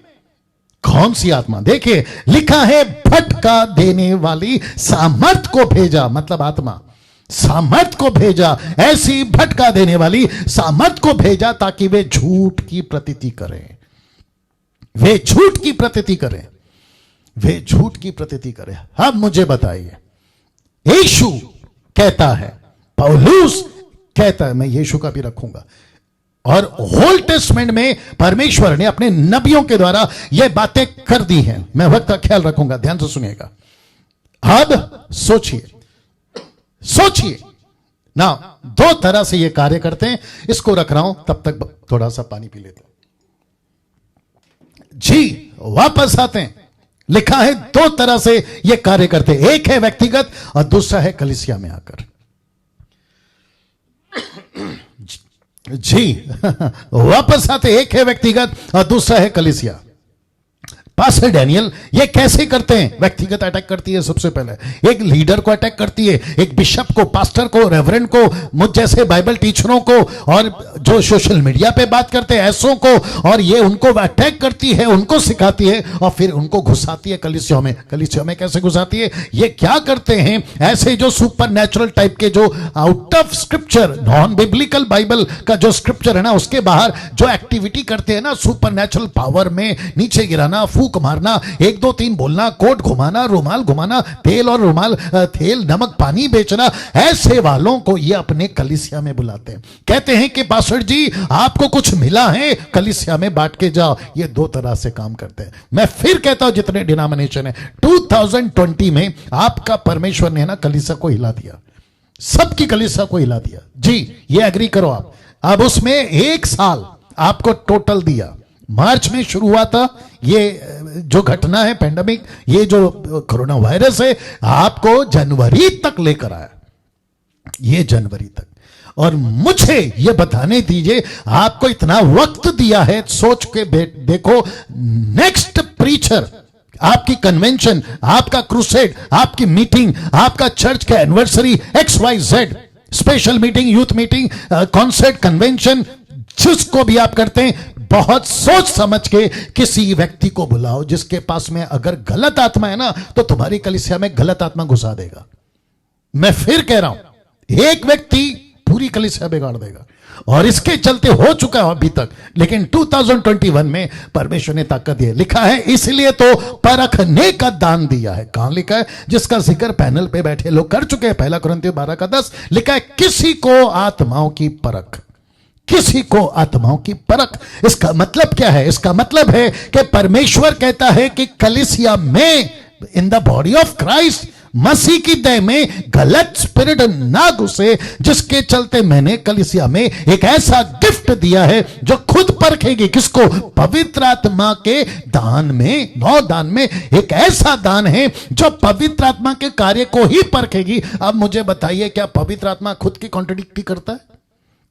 कौन सी आत्मा? देखिए लिखा है, भटका देने वाली सामर्थ को भेजा, मतलब आत्मा सामर्थ को भेजा, ऐसी भटका देने वाली सामर्थ को भेजा, ताकि वे झूठ की प्रतीति करें। वे झूठ की प्रतीति करें, वे झूठ की प्रतीति करें। अब मुझे बताइए, यीशु कहता है, पौलुस कहता है, मैं यीशु का भी रखूंगा, और ओल्ड टेस्टमेंट में परमेश्वर ने अपने नबियों के द्वारा यह बातें कर दी हैं। मैं वक्त का ख्याल रखूंगा, ध्यान से सुनिएगा। अब सोचिए, सोचिए ना, 2 तरह से ये कार्य करते हैं। इसको रख रहा हूं, तब तक थोड़ा सा पानी पी लेते हैं जी। वापस आते हैं। लिखा है 2 तरह से ये कार्य करते हैं, एक है व्यक्तिगत और दूसरा है कलीसिया में आकर। जी वापस आते, एक है व्यक्तिगत और दूसरा है कलीसिया। पास्टर डैनियल ये कैसे करते हैं? व्यक्तिगत अटैक करती है सबसे पहले, एक लीडर को अटैक करती है, एक बिशप को, पास्टर को, रेवरेंड को, मुझ जैसे बाइबल टीचरों को, और जो सोशल मीडिया पे बात करते हैं ऐसों को, और ये उनको अटैक करती है, उनको सिखाती है, और फिर उनको घुसाती है कलीसिया में। कलीसिया में कैसे घुसाती है? ये क्या करते हैं? ऐसे जो सुपर नेचुरल टाइप के, जो out of scripture, non biblical Bible का जो स्क्रिप्चर है ना, उसके बाहर जो एक्टिविटी करते हैं ना, सुपर नेचुरल पावर में नीचे गिराना, फूक मारना, 1 2 3 बोलना, कोट घुमाना, रुमाल घुमाना, तेल और रुमाल, तेल नमक पानी बेचना, ऐसे वालों को ये अपने कलीसिया में बुलाते हैं। कहते हैं कि पास्टर जी आपको कुछ मिला है, कलीसिया में बांट के जाओ। ये 2 तरह से काम करते हैं। मैं फिर कहता हूं, जितने डिनोमिनेशन है, 2020 में आपका परमेश्वर ने ना कलीसिया को हिला दिया, सबकी कलीसिया को हिला दिया जी। ये एग्री करो आप। अब उसमें 1 साल आपको टोटल दिया। मार्च में शुरू हुआ था ये जो घटना है, पेंडेमिक, ये जो कोरोना वायरस है, आपको जनवरी तक लेकर आया, ये जनवरी तक। और मुझे ये बताने दीजिए, आपको इतना वक्त दिया है, सोच के देखो, नेक्स्ट प्रीचर, आपकी कन्वेंशन, आपका क्रूसेड, आपकी मीटिंग, आपका चर्च का anniversary, XYZ, special meeting, youth meeting, concert, convention, जिसको भी आप करते हैं, बहुत सोच समझ के किसी व्यक्ति को बुलाओ जिसके पास में अगर गलत आत्मा है ना तो तुम्हारी कलीसिया में गलत आत्मा घुसा देगा। मैं फिर कह रहा हूं, एक व्यक्ति पूरी कलीसिया बिगाड़ देगा और इसके चलते हो चुका है अभी तक। लेकिन 2021 में परमेश्वर ने ताकत दी, लिखा है इसलिए तो परखने का दान दिया है। कहां लिखा है? जिसका जिक्र पैनल पे बैठे लोग कर चुके हैं, 1 कुरिन्थियों 12:10 लिखा है, किसी को आत्माओं की परख, किसी को आत्माओं की परख। इसका मतलब क्या है? इसका मतलब है कि परमेश्वर कहता है कि कलीसिया में, in the body of Christ, मसीह की देह में गलत स्पिरिट ना घुसे, जिसके चलते मैंने कलीसिया में एक ऐसा गिफ्ट दिया है जो खुद परखेगी। किसको? पवित्र आत्मा के दान में, 9 दान में एक ऐसा दान है जो पवित्र आत्मा के कार्य को ही परखेगी। अब मुझे बताइए, क्या पवित्र आत्मा खुद की कॉन्ट्रडिक्ट करता है?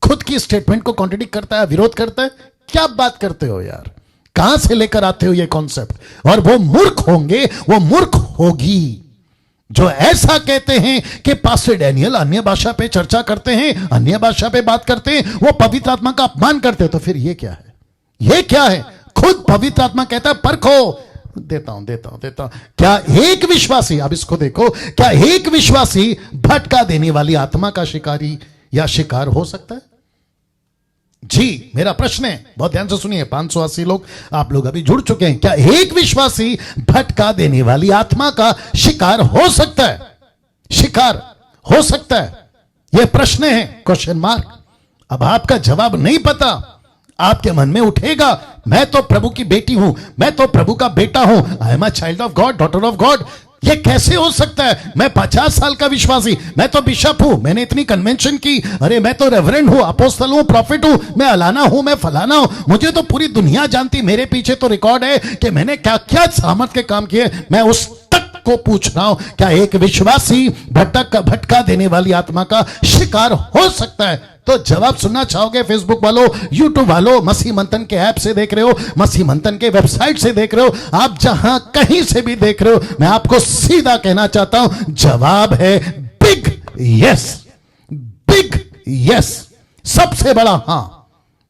खुद की स्टेटमेंट को कॉन्ट्रडिक्ट करता है, विरोध करता है? क्या बात करते हो यार, कहां से लेकर आते हो ये कॉन्सेप्ट? और वो मूर्ख होंगे, वो मूर्ख होगी जो ऐसा कहते हैं कि पास्टर डैनियल अन्य भाषा पे चर्चा करते हैं, अन्य भाषा पे बात करते हैं, वो पवित्र आत्मा का अपमान करते हैं। तो फिर ये क्या है? ये क्या है? खुद पवित्र आत्मा कहता है परखो। देता हूं। क्या एक विश्वासी, अब इसको देखो, क्या एक विश्वासी भटका देने वाली आत्मा का शिकारी या शिकार हो सकता है? जी, मेरा प्रश्न है, बहुत ध्यान से सुनिए। 580 लोग आप लोग अभी जुड़ चुके हैं। क्या एक विश्वासी भटका देने वाली आत्मा का शिकार हो सकता है? शिकार हो सकता है? यह प्रश्न है, क्वेश्चन मार्क। अब आपका जवाब नहीं पता, आपके मन में उठेगा, मैं तो प्रभु की बेटी हूं, मैं तो प्रभु का बेटा हूं, I am a child of God, daughter of God. ये कैसे हो सकता है? मैं 50 साल का विश्वासी, मैं तो बिशप हूं, मैंने इतनी कन्वेंशन की, अरे मैं तो रेवरेंड हूं, अपोस्तल हूं, प्रॉफिट हूं, मैं अलाना हूं, मैं फलाना हूं, मुझे तो पूरी दुनिया जानती, मेरे पीछे तो रिकॉर्ड है कि मैंने क्या क्या सामर्थ के काम किए। मैं उस तक को पूछ रहा हूं, क्या एक विश्वासी भटका देने वाली आत्मा का शिकार हो सकता है? तो जवाब सुनना चाहोगे? फेसबुक वालों, यूट्यूब वालों, मसीह मंथन के ऐप से देख रहे हो, मसीह मंथन के वेबसाइट से देख रहे हो, आप जहां कहीं से भी देख रहे हो, मैं आपको सीधा कहना चाहता हूं, जवाब है बिग यस, बिग यस, सबसे बड़ा हां।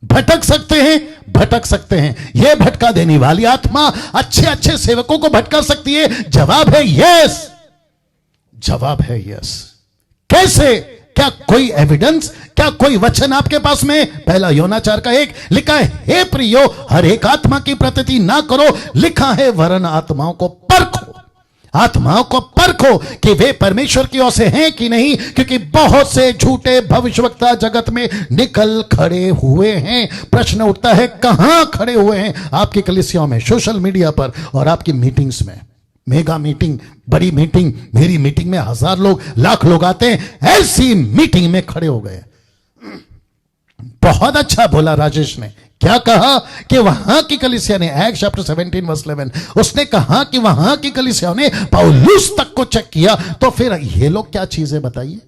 भटक सकते हैं, भटक सकते हैं। यह भटका देने वाली आत्मा अच्छे अच्छे सेवकों को भटका सकती है। जवाब है यस, जवाब है यस। कैसे? क्या कोई एविडेंस, क्या कोई वचन आपके पास में? 1 यूहन्ना 4:1 लिखा है, हे प्रियो, हर एक आत्मा की प्रतीति ना करो, लिखा है वरन आत्माओं को परखो, आत्माओं को परखो कि वे परमेश्वर की ओर से हैं कि नहीं, क्योंकि बहुत से झूठे भविष्यवक्ता जगत में निकल खड़े हुए हैं। प्रश्न उठता है, कहां खड़े हुए हैं? आपकी कलीसियाओं में, सोशल मीडिया पर और आपकी मीटिंग्स में। मेगा मीटिंग, बड़ी मीटिंग, मेरी मीटिंग में 1000 लोग, लाख लोग आते हैं, ऐसी मीटिंग में खड़े हो गए। बहुत अच्छा बोला राजेश ने, क्या कहा कि वहां की कलीसिया ने, एक्ट चैप्टर 17:11, उसने कहा कि वहां की कलीसिया ने पौलुस तक को चेक किया। तो फिर ये लोग क्या चीज है बताइए?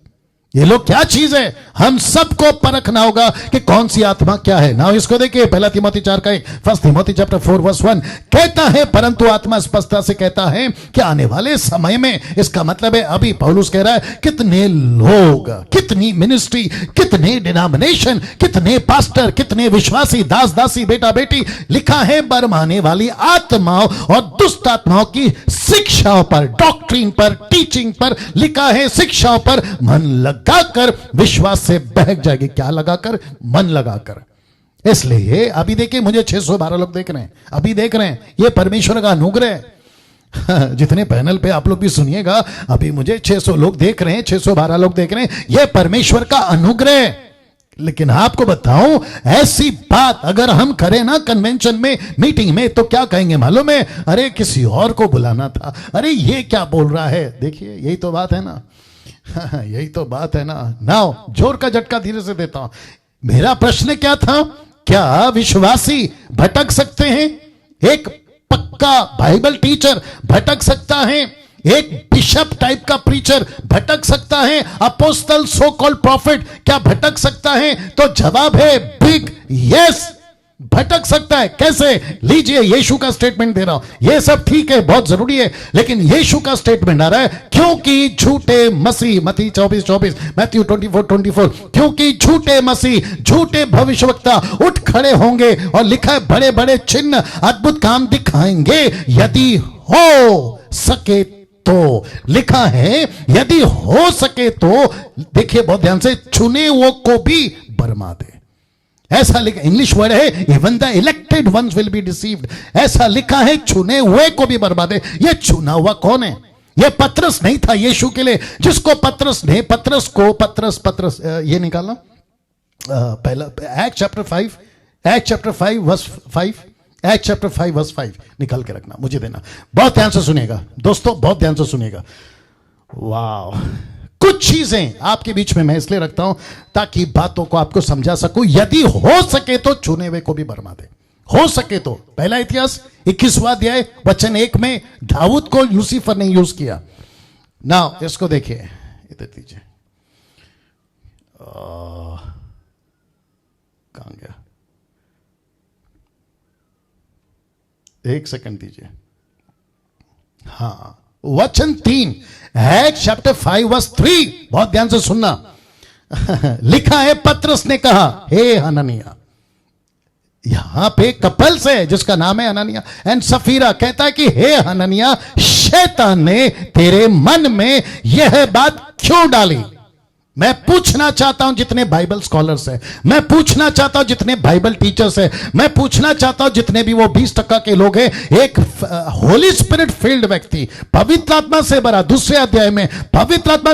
ये लोग क्या चीज है? हम सबको परखना होगा कि कौन सी आत्मा क्या है ना। इसको देखिए, 1 तीमुथी 4:1, 1 तीमुथी चैप्टर 4:1 कहता है, परंतु आत्मा स्पष्टता से कहता है कि आने वाले समय में, इसका मतलब है अभी पौलुस कह रहा है, कितने लोग, कितनी मिनिस्ट्री, कितने डिनोमिनेशन, कितने पास्टर, कितने विश्वासी, दास दासी, बेटा बेटी, लिखा है बरमाने वाली आत्माओं और दुष्ट आत्माओं की शिक्षाओं पर, डॉक्ट्रिन पर, टीचिंग पर, लिखा है शिक्षाओं पर मन लगाकर विश्वास से बहक जाएगी। क्या लगाकर? मन लगाकर। इसलिए अभी देखिए, मुझे 612 लोग देख रहे हैं, अभी देख रहे हैं, यह परमेश्वर का अनुग्रह है। जितने पैनल पे आप लोग भी सुनिएगा, अभी मुझे 600 लोग देख रहे हैं, 612 लोग देख रहे हैं, यह परमेश्वर का अनुग्रह है। लेकिन आपको बताऊं, ऐसी बात अगर हम करें ना कन्वेंशन में, मीटिंग में, तो क्या कहेंगे मालूम है? अरे किसी और को बुलाना था, अरे ये क्या बोल रहा है। देखिए, यही तो बात है ना, यही तो बात है ना। नाउ जोर का झटका धीरे से देता हूं। मेरा प्रश्न क्या था? क्या विश्वासी भटक सकते हैं? एक पक्का बाइबल टीचर भटक सकता है? एक बिशप टाइप का प्रीचर भटक सकता है? अपोस्टल, सो कॉल्ड प्रॉफिट क्या भटक सकता है? तो जवाब है बिग यस, भटक सकता है। कैसे? लीजिए, यीशु का स्टेटमेंट दे रहा हूं। यह सब ठीक है, बहुत जरूरी है, लेकिन यीशु का स्टेटमेंट आ रहा है, क्योंकि झूठे मसीह, मत्ती 24:24, मैथ्यू 24:24, क्योंकि झूठे मसीह, झूठे भविष्यवक्ता उठ खड़े होंगे और लिखा है बड़े बड़े चिन्ह, अद्भुत काम दिखाएंगे, यदि हो सके तो। लिखा है यदि हो सके तो। देखिए बहुत ध्यान से, चुने हुए को भी बरमा दे, ऐसा लिखा। इंग्लिश वर्ड है even the elected ones will be deceived. ऐसा लिखा है, चुने हुए को भी बर्बाद है। यह चुना हुआ कौन है? यह पतरस नहीं था यीशु के लिए, जिसको पतरस ने, पतरस ये निकालना पहला एक्ट चैप्टर 5 वर्स 5 निकाल के रखना, मुझे देना। बहुत ध्यान से सुनिएगा दोस्तों, बहुत ध्यान से सुनिएगा। वाह, कुछ चीजें आपके बीच में मैं इसलिए रखता हूं ताकि बातों को आपको समझा सकूं। यदि हो सके तो चुने हुए को भी बरमा दे, हो सके तो। पहला इतिहास 21वां अध्याय वचन 1 में दाऊद को लूसीफर ने यूज किया। ना इसको देखिए, इधर दीजिए, कहां गया, एक सेकंड दीजिए। हाँ, वचन 3, एक्ट चैप्टर 5 वर्स 3, बहुत ध्यान से सुनना। लिखा है, पतरस ने कहा, हे हननिया। यहां पे कपल से जिसका नाम है हननिया एंड सफीरा, कहता है कि हे हननिया, शैतान ने तेरे मन में यह बात क्यों डाली? मैं पूछना चाहता हूं जितने बाइबल स्कॉलर्स हैं, मैं पूछना चाहता हूं जितने बाइबल टीचर्स हैं, मैं पूछना चाहता हूं जितने भी वो 20% के लोग हैं, एक होली स्पिरिट फील्ड व्यक्ति, पवित्र आत्मा से भरा, दूसरे अध्याय में पवित्र आत्मा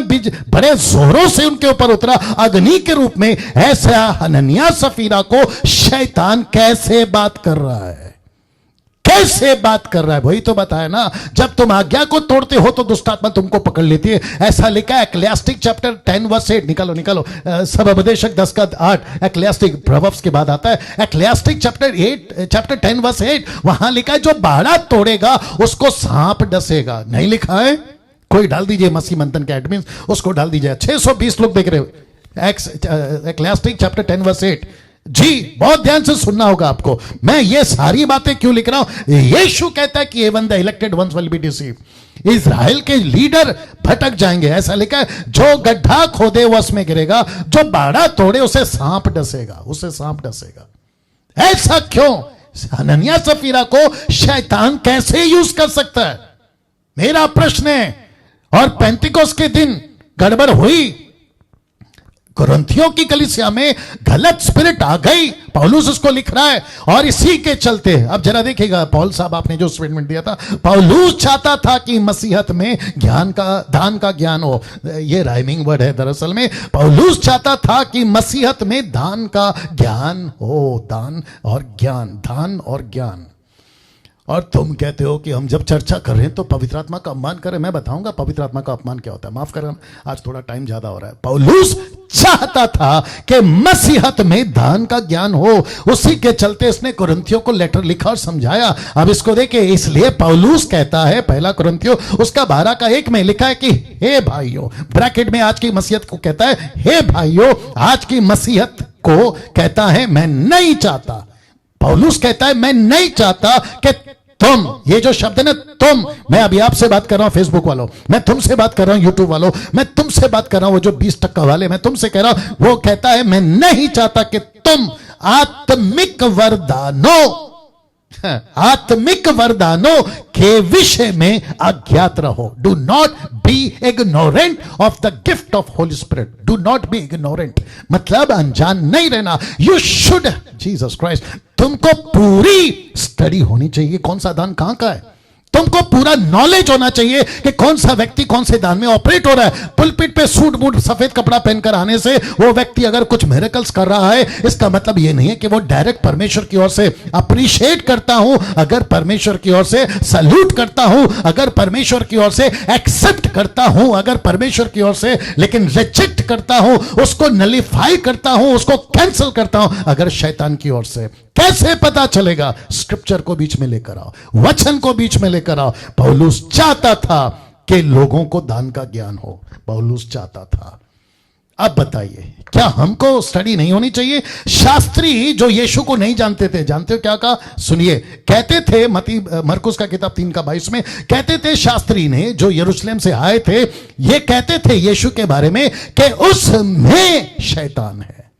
बड़े जोरों से उनके ऊपर उतरा अग्नि के रूप में, ऐसा हननिया सफीरा को शैतान कैसे बात कर रहा है? कैसे बात कर रहा है? वही तो बताया ना, जब तुम आज्ञा को तोड़ते हो तो दुष्ट आत्मा तुमको पकड़ लेती है। ऐसा लिखा है एक्लेसियास्टिक चैप्टर 10 वर्स 8, निकालो सब उपदेशक 10 का 8, एक्लेसियास्टिक प्रोवर्ब्स के बाद आता है। एक्लेसियास्टिक चैप्टर 10 वर्स 8, वहां लिखा है, जो बाड़ा तोड़ेगा उसको सांप डसेगा। नहीं लिखा है? कोई डाल दीजिए, मसीह मंथन के एडमिन उसको डाल दीजिए। 620 लोग देख रहे हो। एक्लेसियास्टिक चैप्टर 10 वर्स 8। जी, बहुत ध्यान से सुनना होगा आपको। मैं ये सारी बातें क्यों लिख रहा हूं? यीशु कहता है कि even the elected ones will be deceived. Israel के लीडर भटक जाएंगे। ऐसा लिखा है, जो गड्ढा खोदे वो उसमें गिरेगा, जो बाड़ा तोड़े उसे सांप डसेगा। ऐसा क्यों? हननिया सफीरा को शैतान कैसे यूज कर सकता है? मेरा प्रश्न है। और पेंतिकोस्त के दिन गड़बड़ हुई, कुरिन्थियों की कलीसिया में गलत स्पिरिट आ गई, पौलुस उसको लिख रहा है। और इसी के चलते अब जरा देखिएगा, पौल साहब आपने जो स्टेटमेंट दिया था, पौलुस चाहता था कि मसीहत में दान का ज्ञान हो। ये राइमिंग वर्ड है दरअसल में। पौलुस चाहता था कि मसीहत में दान का ज्ञान हो, दान और ज्ञान। और तुम कहते हो कि हम जब चर्चा कर रहे हैं तो पवित्र आत्मा का अपमान करें। मैं बताऊंगा पवित्र आत्मा का अपमान क्या होता है। माफ करें, आज थोड़ा टाइम ज्यादा हो रहा है। पौलुस चाहता था कि मसीहत में दान का ज्ञान हो, उसी के चलते इसने कुरिन्थियों को लेटर लिखा और समझाया। अब इसको देखिए, इसलिए पौलुस कहता है, पहला कुरिन्थियों उसका 12 का 1 में लिखा है कि हे भाइयों, ब्रैकेट में आज की मसीहत को कहता है, हे भाइयों, आज की मसीहत को कहता है, मैं नहीं चाहता, पौलुस कहता है, मैं नहीं चाहता कि तुम, ये जो शब्द है ना तुम, मैं अभी आपसे बात कर रहा हूं फेसबुक वालों, मैं तुमसे बात कर रहा हूं यूट्यूब वालों, मैं तुमसे बात कर रहा हूं वो जो 20% वाले, मैं तुमसे कह रहा हूं। वो कहता है, मैं नहीं चाहता कि तुम आत्मिक वरदानों के विषय में अज्ञात रहो। Do not be ignorant of the gift of Holi spirit. Do not be ignorant मतलब अनजान नहीं रहना। यू शुड, जीसस क्राइस्ट, तुमको पूरी स्टडी होनी चाहिए कौन सा दान कहां का है। तुमको पूरा नॉलेज होना चाहिए कि कौन सा व्यक्ति कौन से दान में ऑपरेट हो रहा है। पुलपिट पे सूट बूट सफेद कपड़ा पहनकर आने से वो व्यक्ति अगर कुछ मिरेकल्स कर रहा है, इसका मतलब ये नहीं है कि वो डायरेक्ट परमेश्वर की ओर से अप्रिशिएट करता हूं, अगर परमेश्वर की ओर से सल्यूट करता हूं, अगर परमेश्वर की ओर से एक्सेप्ट करता हूं, अगर परमेश्वर की ओर से लेकिन रिजेक्ट करता हूं, उसको नलिफाई करता हूं, उसको कैंसिल करता हूं, अगर शैतान की ओर से। कैसे पता चलेगा? स्क्रिप्चर को बीच में लेकर आओ, वचन को बीच में लेकर आओ। पौलुस चाहता था कि लोगों को दान का ज्ञान हो। पौलुस चाहता था। अब बताइए, क्या हमको स्टडी नहीं होनी चाहिए? शास्त्री जो यीशु को नहीं जानते थे, जानते हो क्या कहा? सुनिए, कहते थे मरकुस का किताब 3:22 में, कहते थे शास्त्री ने जो यरूशलेम से आए थे, ये कहते थे यीशु के बारे में कि उसमें शैतान है।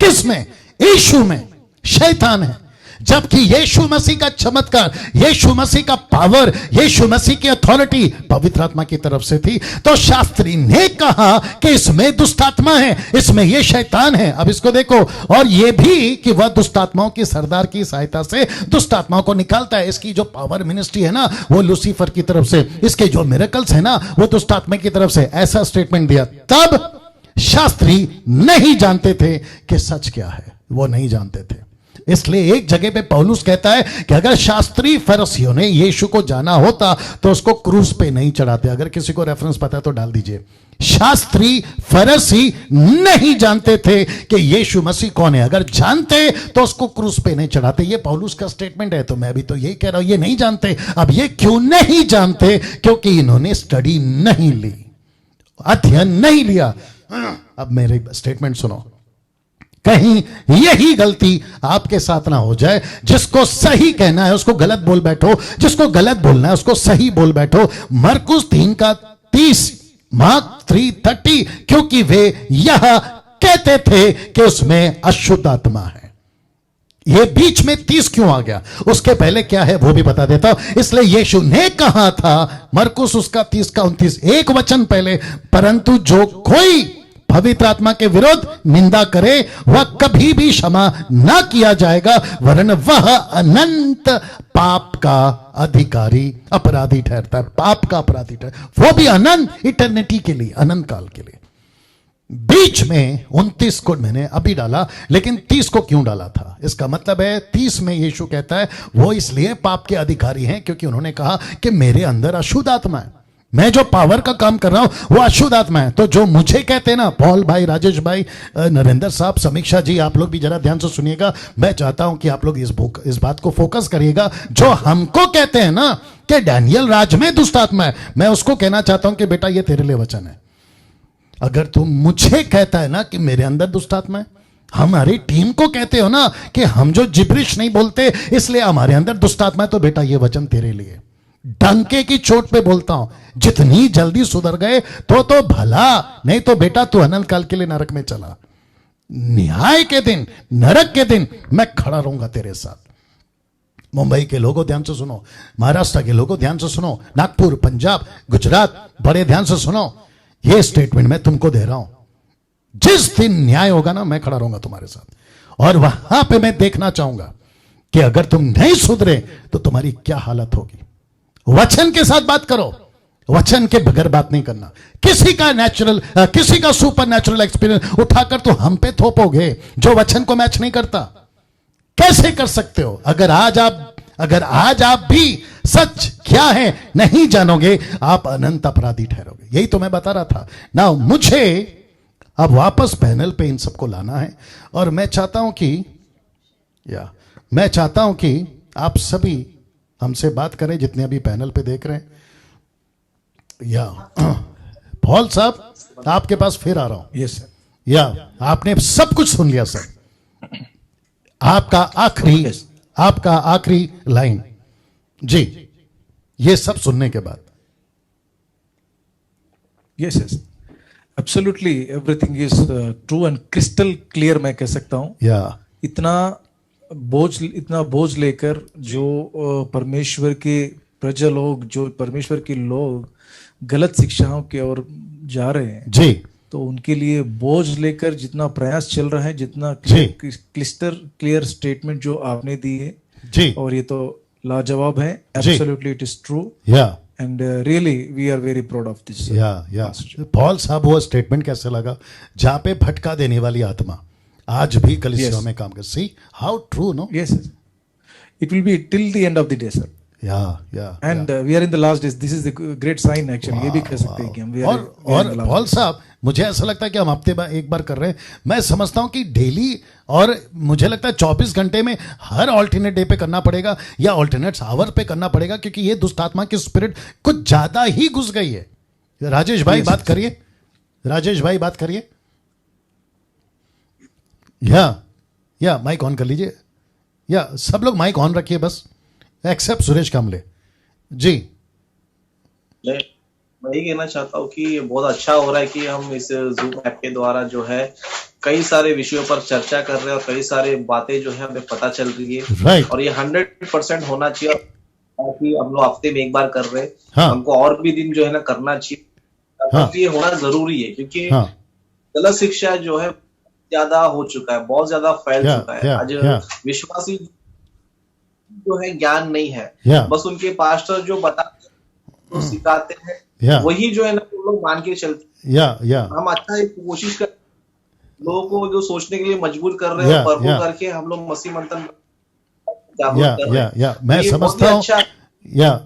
किसमें? यीशु में शैतान है। जबकि यीशु मसीह का चमत्कार, यीशु मसीह का पावर, यीशु मसीह की अथॉरिटी पवित्र आत्मा की तरफ से थी। तो शास्त्री ने कहा कि इसमें दुष्ट आत्मा है, इसमें ये शैतान है। अब इसको देखो, और ये भी कि वह दुष्ट आत्माओं की सरदार की सहायता से दुष्ट आत्माओं को निकालता है। इसकी जो पावर मिनिस्ट्री है ना, वो लूसीफर की तरफ से, इसके जो मिरेकल्स है ना, वो दुष्ट आत्मा की तरफ से। ऐसा स्टेटमेंट दिया। तब शास्त्री नहीं जानते थे कि सच क्या है, वो नहीं जानते थे। इसलिए एक जगह पे पौलुस कहता है कि अगर शास्त्री फरीसियों ने यीशु को जाना होता तो उसको क्रूस पे नहीं चढ़ाते। अगर किसी को रेफरेंस पता है तो डाल दीजिए। शास्त्री फरीसी नहीं जानते थे कि यीशु मसीह कौन है। अगर जानते तो उसको क्रूस पे नहीं चढ़ाते। ये पौलुस का स्टेटमेंट है। तो मैं भी तो यही कह रहा हूं, ये नहीं जानते। अब ये क्यों नहीं जानते? क्योंकि इन्होंने स्टडी नहीं ली, अध्ययन नहीं लिया। अब मेरे स्टेटमेंट सुनो, कहीं यही गलती आपके साथ ना हो जाए। जिसको सही कहना है उसको गलत बोल बैठो, जिसको गलत बोलना है उसको सही बोल बैठो। मरकुस 3:30, मार्क 3:30, क्योंकि वे यह कहते थे कि उसमें अशुद्ध आत्मा है। ये बीच में 30 क्यों आ गया? उसके पहले क्या है वो भी बता देता हूं। इसलिए यीशु ने कहा था, मरकुस उसका 30:29, एक वचन पहले, परंतु जो कोई पवित्र आत्मा के विरुद्ध निंदा करे वह कभी भी क्षमा ना किया जाएगा, वरन वह अनंत पाप का अधिकारी अपराधी ठहरता है। पाप का अपराधी ठहरता, वो भी अनंत, इटर्निटी के लिए, अनंत काल के लिए। बीच में 29 को मैंने अभी डाला, लेकिन 30 को क्यों डाला था? इसका मतलब है 30 में यीशु कहता है वो इसलिए पाप के अधिकारी हैं क्योंकि उन्होंने कहा कि मेरे अंदर अशुद्ध आत्मा है, मैं जो पावर का काम कर रहा हूं वो अशुद्ध आत्मा है। तो जो मुझे कहते हैं ना, पॉल भाई, राजेश भाई, नरेंद्र साहब, समीक्षा जी, आप लोग भी जरा ध्यान से सुनिएगा। मैं चाहता हूं कि आप लोग इस बात को फोकस करिएगा। जो हमको कहते हैं ना कि डैनियल राज में दुष्ट आत्मा है, मैं उसको कहना चाहता हूं कि बेटा ये तेरे लिए वचन है। अगर तुम मुझे कहता है ना कि मेरे अंदर दुष्ट आत्मा है, हमारी टीम को कहते हो ना कि हम जो जिब्रिश नहीं बोलते इसलिए हमारे अंदर दुष्ट आत्मा है, तो बेटा ये वचन तेरे लिए। डंके की चोट पे बोलता हूं, जितनी जल्दी सुधर गए तो भला, नहीं तो बेटा तू अनंत काल के लिए नरक में चला। न्याय के दिन, नरक के दिन मैं खड़ा रहूंगा तेरे साथ। मुंबई के लोगों ध्यान से सुनो, महाराष्ट्र के लोगों ध्यान से सुनो, नागपुर, पंजाब, गुजरात, बड़े ध्यान से सुनो। ये स्टेटमेंट मैं तुमको दे रहा हूं, जिस दिन न्याय होगा ना मैं खड़ा रहूंगा तुम्हारे साथ। और वहां पे मैं देखना चाहूंगा कि अगर तुम नहीं सुधरे तो तुम्हारी क्या हालत होगी। वचन के साथ बात करो, वचन के बगैर बात नहीं करना। किसी का नेचुरल, किसी का सुपर नेचुरल एक्सपीरियंस उठाकर तो हम पे थोपोगे जो वचन को मैच नहीं करता। कैसे कर सकते हो? अगर आज आप भी सच क्या है नहीं जानोगे, आप अनंत अपराधी ठहरोगे। यही तो मैं बता रहा था ना। मुझे अब वापस पैनल पे इन सबको लाना है और मैं चाहता हूं कि आप सभी हमसे बात करें, जितने अभी पैनल पे देख रहे हैं। पॉल साहब, आपके पास फिर आ रहा हूं। Yes sir. आपने सब कुछ सुन लिया सर। आपका आखिरी लाइन जी, ये सब सुनने के बाद। Yes yes, absolutely everything is true and crystal clear. मैं कह सकता हूं इतना बोझ लेकर जो परमेश्वर के प्रजा लोग, जो परमेश्वर के लोग गलत शिक्षाओं की ओर जा रहे हैं जी, तो उनके लिए बोझ लेकर जितना प्रयास चल रहा है, जितना क्लियर स्टेटमेंट जो आपने दी है जी, और ये तो लाजवाब है। Absolutely it is true and really we are very proud of this. Paul साहब, वो स्टेटमेंट कैसे लगा? जहां पे भटका देने वाली आत्मा आज भी कलीसिया में काम कर। See how true, no? Yes, it will be till the end of the day sir. And we are in the last days. This is the great sign actually. ये भी कह सकते हैं कि हम और पॉल साहब, मुझे ऐसा लगता है कि हम हफ्ते एक बार कर रहे हैं। मैं समझता हूं कि डेली, और मुझे लगता है 24 घंटे में हर ऑल्टरनेट डे पे करना पड़ेगा या ऑल्टरनेट आवर पे करना पड़ेगा, क्योंकि ये दुष्ट आत्मा की स्पिरिट कुछ ज्यादा ही घुस गई है। राजेश भाई बात करिए। राजेश भाई बात करिए। या माइक ऑन कर लीजिए, या सब लोग माइक ऑन रखिए बस, एक्सेप्ट सुरेश कामले जी। मैं यही कहना चाहता हूँ कि ये बहुत अच्छा हो रहा है कि हम इस जूम ऐप के द्वारा जो है कई सारे विषयों पर चर्चा कर रहे हैं और कई सारे बातें जो है हमें पता चल रही है। राइट। और ये 100% होना चाहिए कि हम लोग हफ्ते में एक बार कर रहे हैं। हाँ। हमको और भी दिन जो है ना करना चाहिए। हाँ। ये होना जरूरी है क्योंकि हाँ। गलत शिक्षा जो है ज्यादा हो चुका है, बहुत ज्यादा फैल चुका है। आज विश्वासी जो है ज्ञान नहीं है, बस उनके पास्टर जो बताते हैं, जो सिखाते हैं, वही जो है ना वो लोग मान के चलते हैं। हम अच्छा एक कोशिश कर लोगों को जो सोचने के लिए मजबूर कर रहे हैं, परखो करके हम लोग मसीह मंथन जागरूक कर रहे हैं।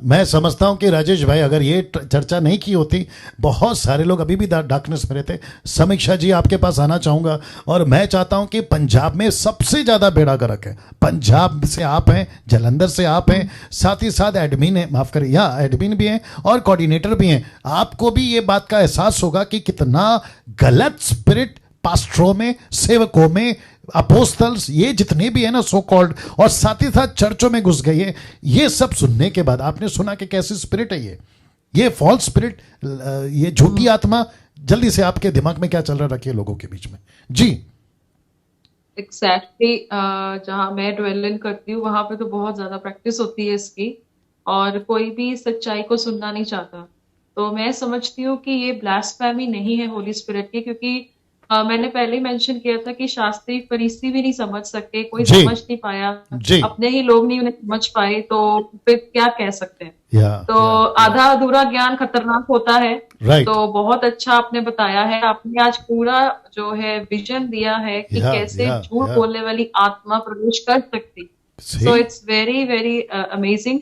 मैं समझता हूं कि राजेश भाई अगर ये चर्चा नहीं की होती, बहुत सारे लोग अभी भी डार्कनेस में रहते। समीक्षा जी आपके पास आना चाहूंगा, और मैं चाहता हूं कि पंजाब में सबसे ज्यादा बेड़ा गर्क है, पंजाब से आप हैं, जालंधर से आप हैं, साथ ही साथ एडमिन है, माफ करिए, एडमिन भी हैं और कोऑर्डिनेटर भी हैं। आपको भी ये बात का एहसास होगा कि कितना गलत स्पिरिट पास्टरों में, सेवकों में, अपोस्तल्स, ये जितने भी है ना सो कॉल्ड, और साथ ही साथ चर्चों में घुस गई है। ये सब सुनने के बाद आपने सुना कि कैसी स्पिरिट है ये फॉल्स स्पिरिट, ये झूठी आत्मा। जल्दी से आपके दिमाग में क्या चल रहा, रखिए लोगों के बीच में जी। एग्जैक्टली जहाँ मैं ड्वेल इन करती हूँ वहां पे तो बहुत ज्यादा प्रैक्टिस होती है इसकी, और कोई भी सच्चाई को सुनना नहीं चाहता। तो मैं समझती हूँ कि ये ब्लास्फेमी नहीं है होली स्पिरिट की, क्योंकि मैंने पहले ही मेंशन किया था कि शास्त्री फरीसी भी नहीं समझ सके, कोई समझ नहीं पाया, अपने ही लोग नहीं उन्हें समझ पाए, तो फिर क्या कह सकते हैं। तो आधा अधूरा ज्ञान खतरनाक होता है। तो बहुत अच्छा आपने बताया है, आपने आज पूरा जो है विजन दिया है कि कैसे झूठ बोलने वाली आत्मा प्रवेश कर सकती। So it's very very amazing.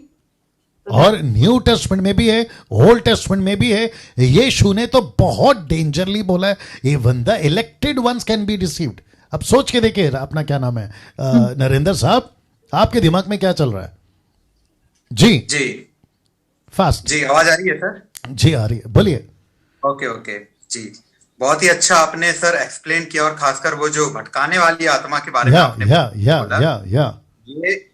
और न्यू टेस्टमेंट में भी है, ओल्ड टेस्टमेंट में भी है। यीशु ने तो बहुत डेंजरली बोला है, even the elected ones can be deceived. अब सोच के देखिए, अपना क्या नाम है नरेंद्र साहब, आपके दिमाग में क्या चल रहा है जी फास्ट जी? आवाज आ रही है सर? जी आ रही है, बोलिए। ओके जी, बहुत ही अच्छा आपने सर एक्सप्लेन किया, और खासकर वो जो भटकाने वाली आत्मा के बारे में आपने बोला,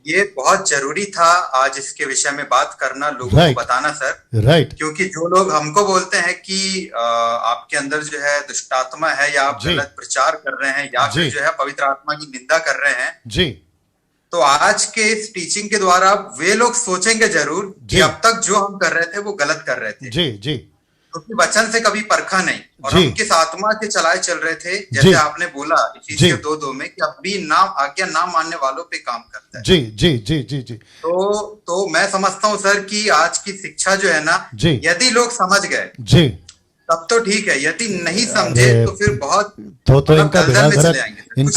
ये बहुत जरूरी था आज इसके विषय में बात करना, लोगों को बताना सर। क्योंकि जो लोग हमको बोलते हैं कि आपके अंदर जो है दुष्ट आत्मा है, या आप गलत प्रचार कर रहे हैं, या फिर जो है पवित्र आत्मा की निंदा कर रहे हैं, तो आज के इस टीचिंग के द्वारा वे लोग सोचेंगे जरूर कि अब तक जो हम कर रहे थे वो गलत कर रहे थे, क्योंकि वचन से कभी परखा नहीं, और हम किस आत्मा के चलाए चल रहे थे, जैसे आपने बोला इफिसियों 2:2 में कि अभी आज्ञा ना मानने वालों पे काम करता है। जी। तो मैं समझता हूँ सर कि आज की शिक्षा जो है ना, यदि लोग समझ गए तब तो ठीक है, यदि नहीं समझे तो फिर बहुत तो इनका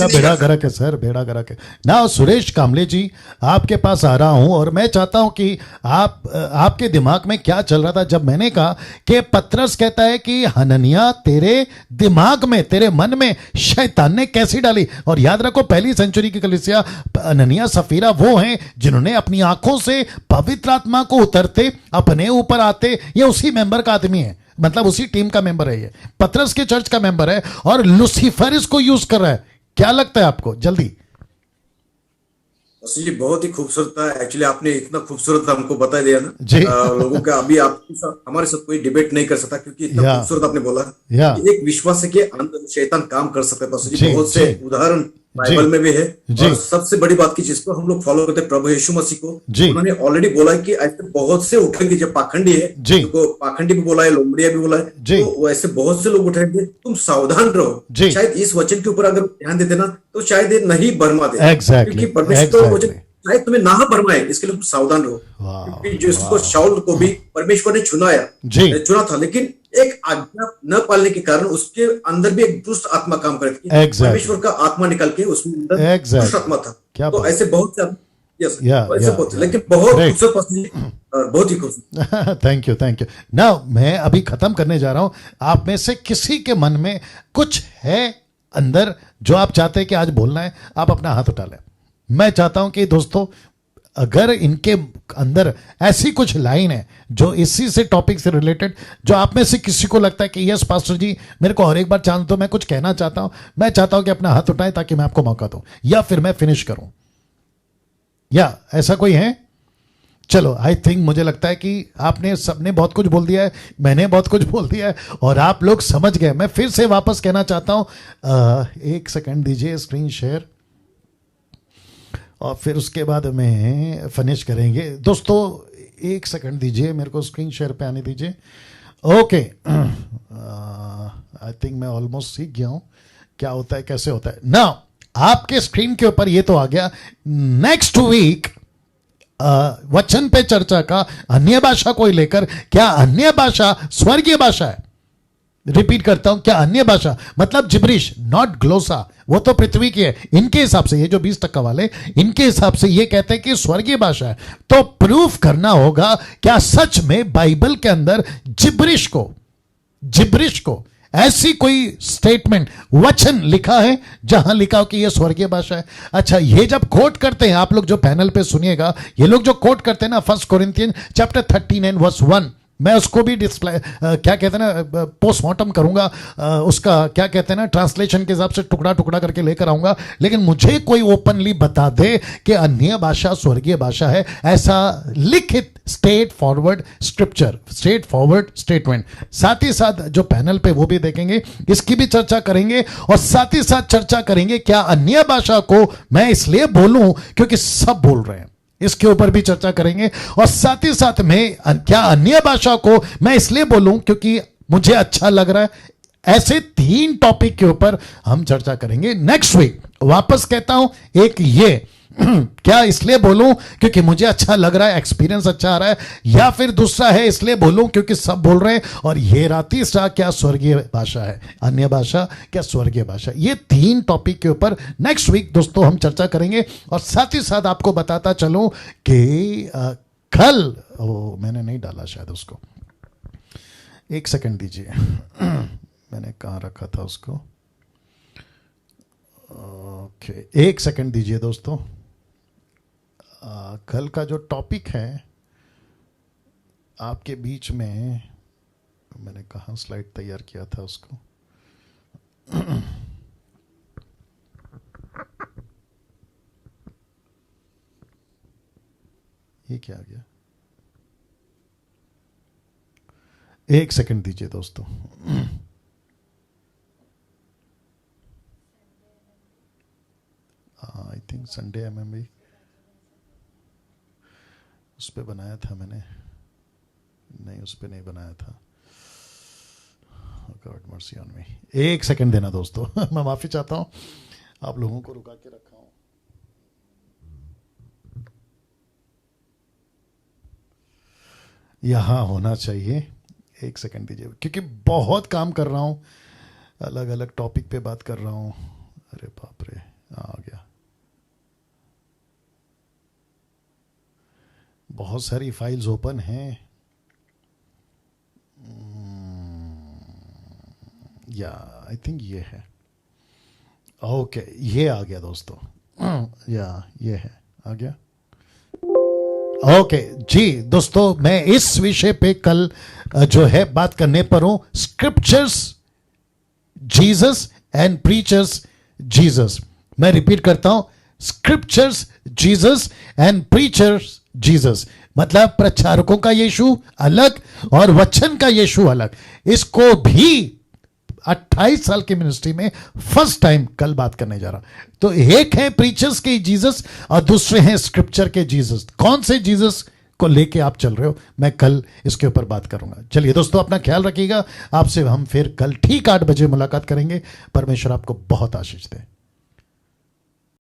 बेड़ा गर्क है सर, बेड़ा गर्क है ना। सुरेश कामले जी आपके पास आ रहा हूं, और मैं चाहता हूं कि आपके दिमाग में क्या चल रहा था जब मैंने कहा कि पतरस कहता है कि हननिया तेरे दिमाग में, तेरे मन में शैतान ने कैसी डाली। और याद रखो, पहली सेंचुरी की कलीसिया, हननिया सफीरा वो हैं जिन्होंने अपनी आंखों से पवित्र आत्मा को उतरते अपने ऊपर आते, ये उसी मेंबर का आदमी है, मतलब उसी टीम का मेंबर है, ये पतरस के चर्च का मेंबर है, और लूसीफर इसको यूज कर रहा है। क्या लगता है आपको? जल्दी जी, बहुत ही खूबसूरत था। एक्चुअली आपने इतना खूबसूरत हमको बता दिया ना जी। लोगों का अभी आप हमारे साथ कोई डिबेट नहीं कर सकता, क्योंकि इतना खूबसूरत आपने बोला कि एक विश्वास के अंदर शैतान काम कर सकता है। जी, बहुत से उदाहरण बाइबल में भी है, और सबसे बड़ी बात की जिसको हम लोग फॉलो करते हैं प्रभु यीशु मसीह को, उन्होंने ऑलरेडी बोला है कि ऐसे बहुत से उठेंगे जो पाखंडी है, तो पाखंडी भी बोला है, लोमड़िया भी बोला है, तो वैसे बहुत से लोग उठेंगे, तुम सावधान रहो। शायद इस वचन के ऊपर अगर ध्यान देते ना तो शायद ये नहीं बरमा दे, क्योंकि परमेश्वर वचन शायद तुम्हें ना भरमाए, इसके लिए तुम सावधान रहो। क्योंकि जिसको शाऊल को भी परमेश्वर ने चुना था, लेकिन एक आज्ञा न पालने के कारण उसके अंदर भी एक दुष्ट आत्मा काम कर रही थी। परमेश्वर का आत्मा निकल के उसमें अंदर दुष्ट आत्मा था। तो ऐसे बहुत से लेकिन बहुत खूबसूरत, बहुत ही खूबसूरत। थैंक यू ना। मैं अभी खत्म करने जा रहा हूं। आप में से किसी के मन में कुछ है अंदर जो आप चाहते हैं कि आज बोलना है, आप अपना हाथ उठा लें। मैं चाहता हूं कि दोस्तों अगर इनके अंदर ऐसी कुछ लाइन है जो इसी से टॉपिक से रिलेटेड, जो आप में से किसी को लगता है कि यस पास्टर जी मेरे को और एक बार चांस दो, मैं कुछ कहना चाहता हूं, मैं चाहता हूं कि अपना हाथ उठाएं ताकि मैं आपको मौका दूं, या फिर मैं फिनिश करूं, या ऐसा कोई है? चलो, आई थिंक मुझे लगता है कि आपने सबने बहुत कुछ बोल दिया है, मैंने बहुत कुछ बोल दिया है और आप लोग समझ गए। मैं फिर से वापस कहना चाहता हूं, एक सेकंड दीजिए, स्क्रीन शेयर, और फिर उसके बाद में फिनिश करेंगे। दोस्तों एक सेकंड दीजिए, मेरे को स्क्रीन शेयर पे आने दीजिए। ओके, आई थिंक मैं ऑलमोस्ट सीख गया हूं क्या होता है, कैसे होता है ना। आपके स्क्रीन के ऊपर ये तो आ गया। नेक्स्ट वीक वचन पे चर्चा का अन्य भाषा को लेकर, क्या अन्य भाषा स्वर्गीय भाषा है? रिपीट करता हूं, क्या अन्य भाषा मतलब जिब्रिश, नॉट ग्लोसा, वो तो पृथ्वी की है। इनके हिसाब से ये जो 20% वाले, इनके हिसाब से ये कहते हैं कि स्वर्गीय भाषा है। तो प्रूफ करना होगा क्या सच में बाइबल के अंदर जिब्रिश को ऐसी कोई स्टेटमेंट, वचन लिखा है जहां लिखा हो कि यह स्वर्गीय भाषा है। अच्छा, ये जब कोट करते हैं, आप लोग जो पैनल पे सुनिएगा, ये लोग जो कोट करते हैं ना, 1 कोरिंथियन चैप्टर 13 वर्स 1, मैं उसको भी डिस्प्ले क्या कहते हैं ना, पोस्टमार्टम करूंगा, उसका क्या कहते हैं ना, ट्रांसलेशन के हिसाब से टुकड़ा टुकड़ा करके लेकर आऊंगा। लेकिन मुझे कोई ओपनली बता दे कि अन्य भाषा स्वर्गीय भाषा है, ऐसा लिखित straight forward scripture, straight forward statement. साथ ही साथ जो पैनल पे वो भी देखेंगे, इसकी भी चर्चा करेंगे, और साथ ही साथ चर्चा करेंगे क्या अन्य भाषा को मैं इसलिए बोलूं क्योंकि सब बोल रहे हैं, इसके ऊपर भी चर्चा करेंगे। और साथ ही साथ में क्या अन्य भाषा को मैं इसलिए बोलूं क्योंकि मुझे अच्छा लग रहा है। ऐसे 3 टॉपिक के ऊपर हम चर्चा करेंगे नेक्स्ट वीक। वापस कहता हूं, एक ये क्या इसलिए बोलूं क्योंकि मुझे अच्छा लग रहा है, एक्सपीरियंस अच्छा आ रहा है, या फिर दूसरा है इसलिए बोलूं क्योंकि सब बोल रहे हैं, और ये तीसरा क्या स्वर्गीय भाषा है, अन्य भाषा क्या स्वर्गीय भाषा। ये 3 टॉपिक के ऊपर नेक्स्ट वीक दोस्तों हम चर्चा करेंगे। और साथ ही साथ आपको बताता चलूं कि कल मैंने नहीं डाला शायद उसको, एक सेकंड दीजिए मैंने कहां रखा था उसको, ओके एक सेकंड दीजिए दोस्तों। कल का जो टॉपिक है आपके बीच में, मैंने कहाँ स्लाइड तैयार किया था उसको, ये क्या आ गया, एक सेकंड दीजिए दोस्तों। आई थिंक संडे एमएमबी उस पे बनाया था मैंने, नहीं उस पे नहीं बनाया था, गॉड मर्सी ऑन मी। एक सेकंड देना दोस्तों मैं माफी चाहता हूं, आप लोगों को रुका के रखा हूं। यहां होना चाहिए, एक सेकंड दीजिए, क्योंकि बहुत काम कर रहा हूं, अलग अलग टॉपिक पे बात कर रहा हूं। अरे बाप रे, आ गया, बहुत सारी फाइल्स ओपन हैं, या आई थिंक ये है, ओके ये आ गया दोस्तों, या ये है, आ गया, ओके जी दोस्तों। मैं इस विषय पे कल जो है बात करने पर हूं, scriptures Jesus and preachers Jesus. मैं रिपीट करता हूं, scriptures Jesus and preachers Jesus, मतलब प्रचारकों का यीशु अलग और वचन का यीशु अलग। इसको भी 28 साल की मिनिस्ट्री में फर्स्ट टाइम कल बात करने जा रहा। तो एक है प्रीचर्स के जीसस और दूसरे हैं स्क्रिप्चर के जीसस। कौन से जीसस को लेके आप चल रहे हो, मैं कल इसके ऊपर बात करूंगा। चलिए दोस्तों, अपना ख्याल रखिएगा, आपसे हम फिर कल ठीक 8 बजे मुलाकात करेंगे। परमेश्वर आपको बहुत आशीष दे।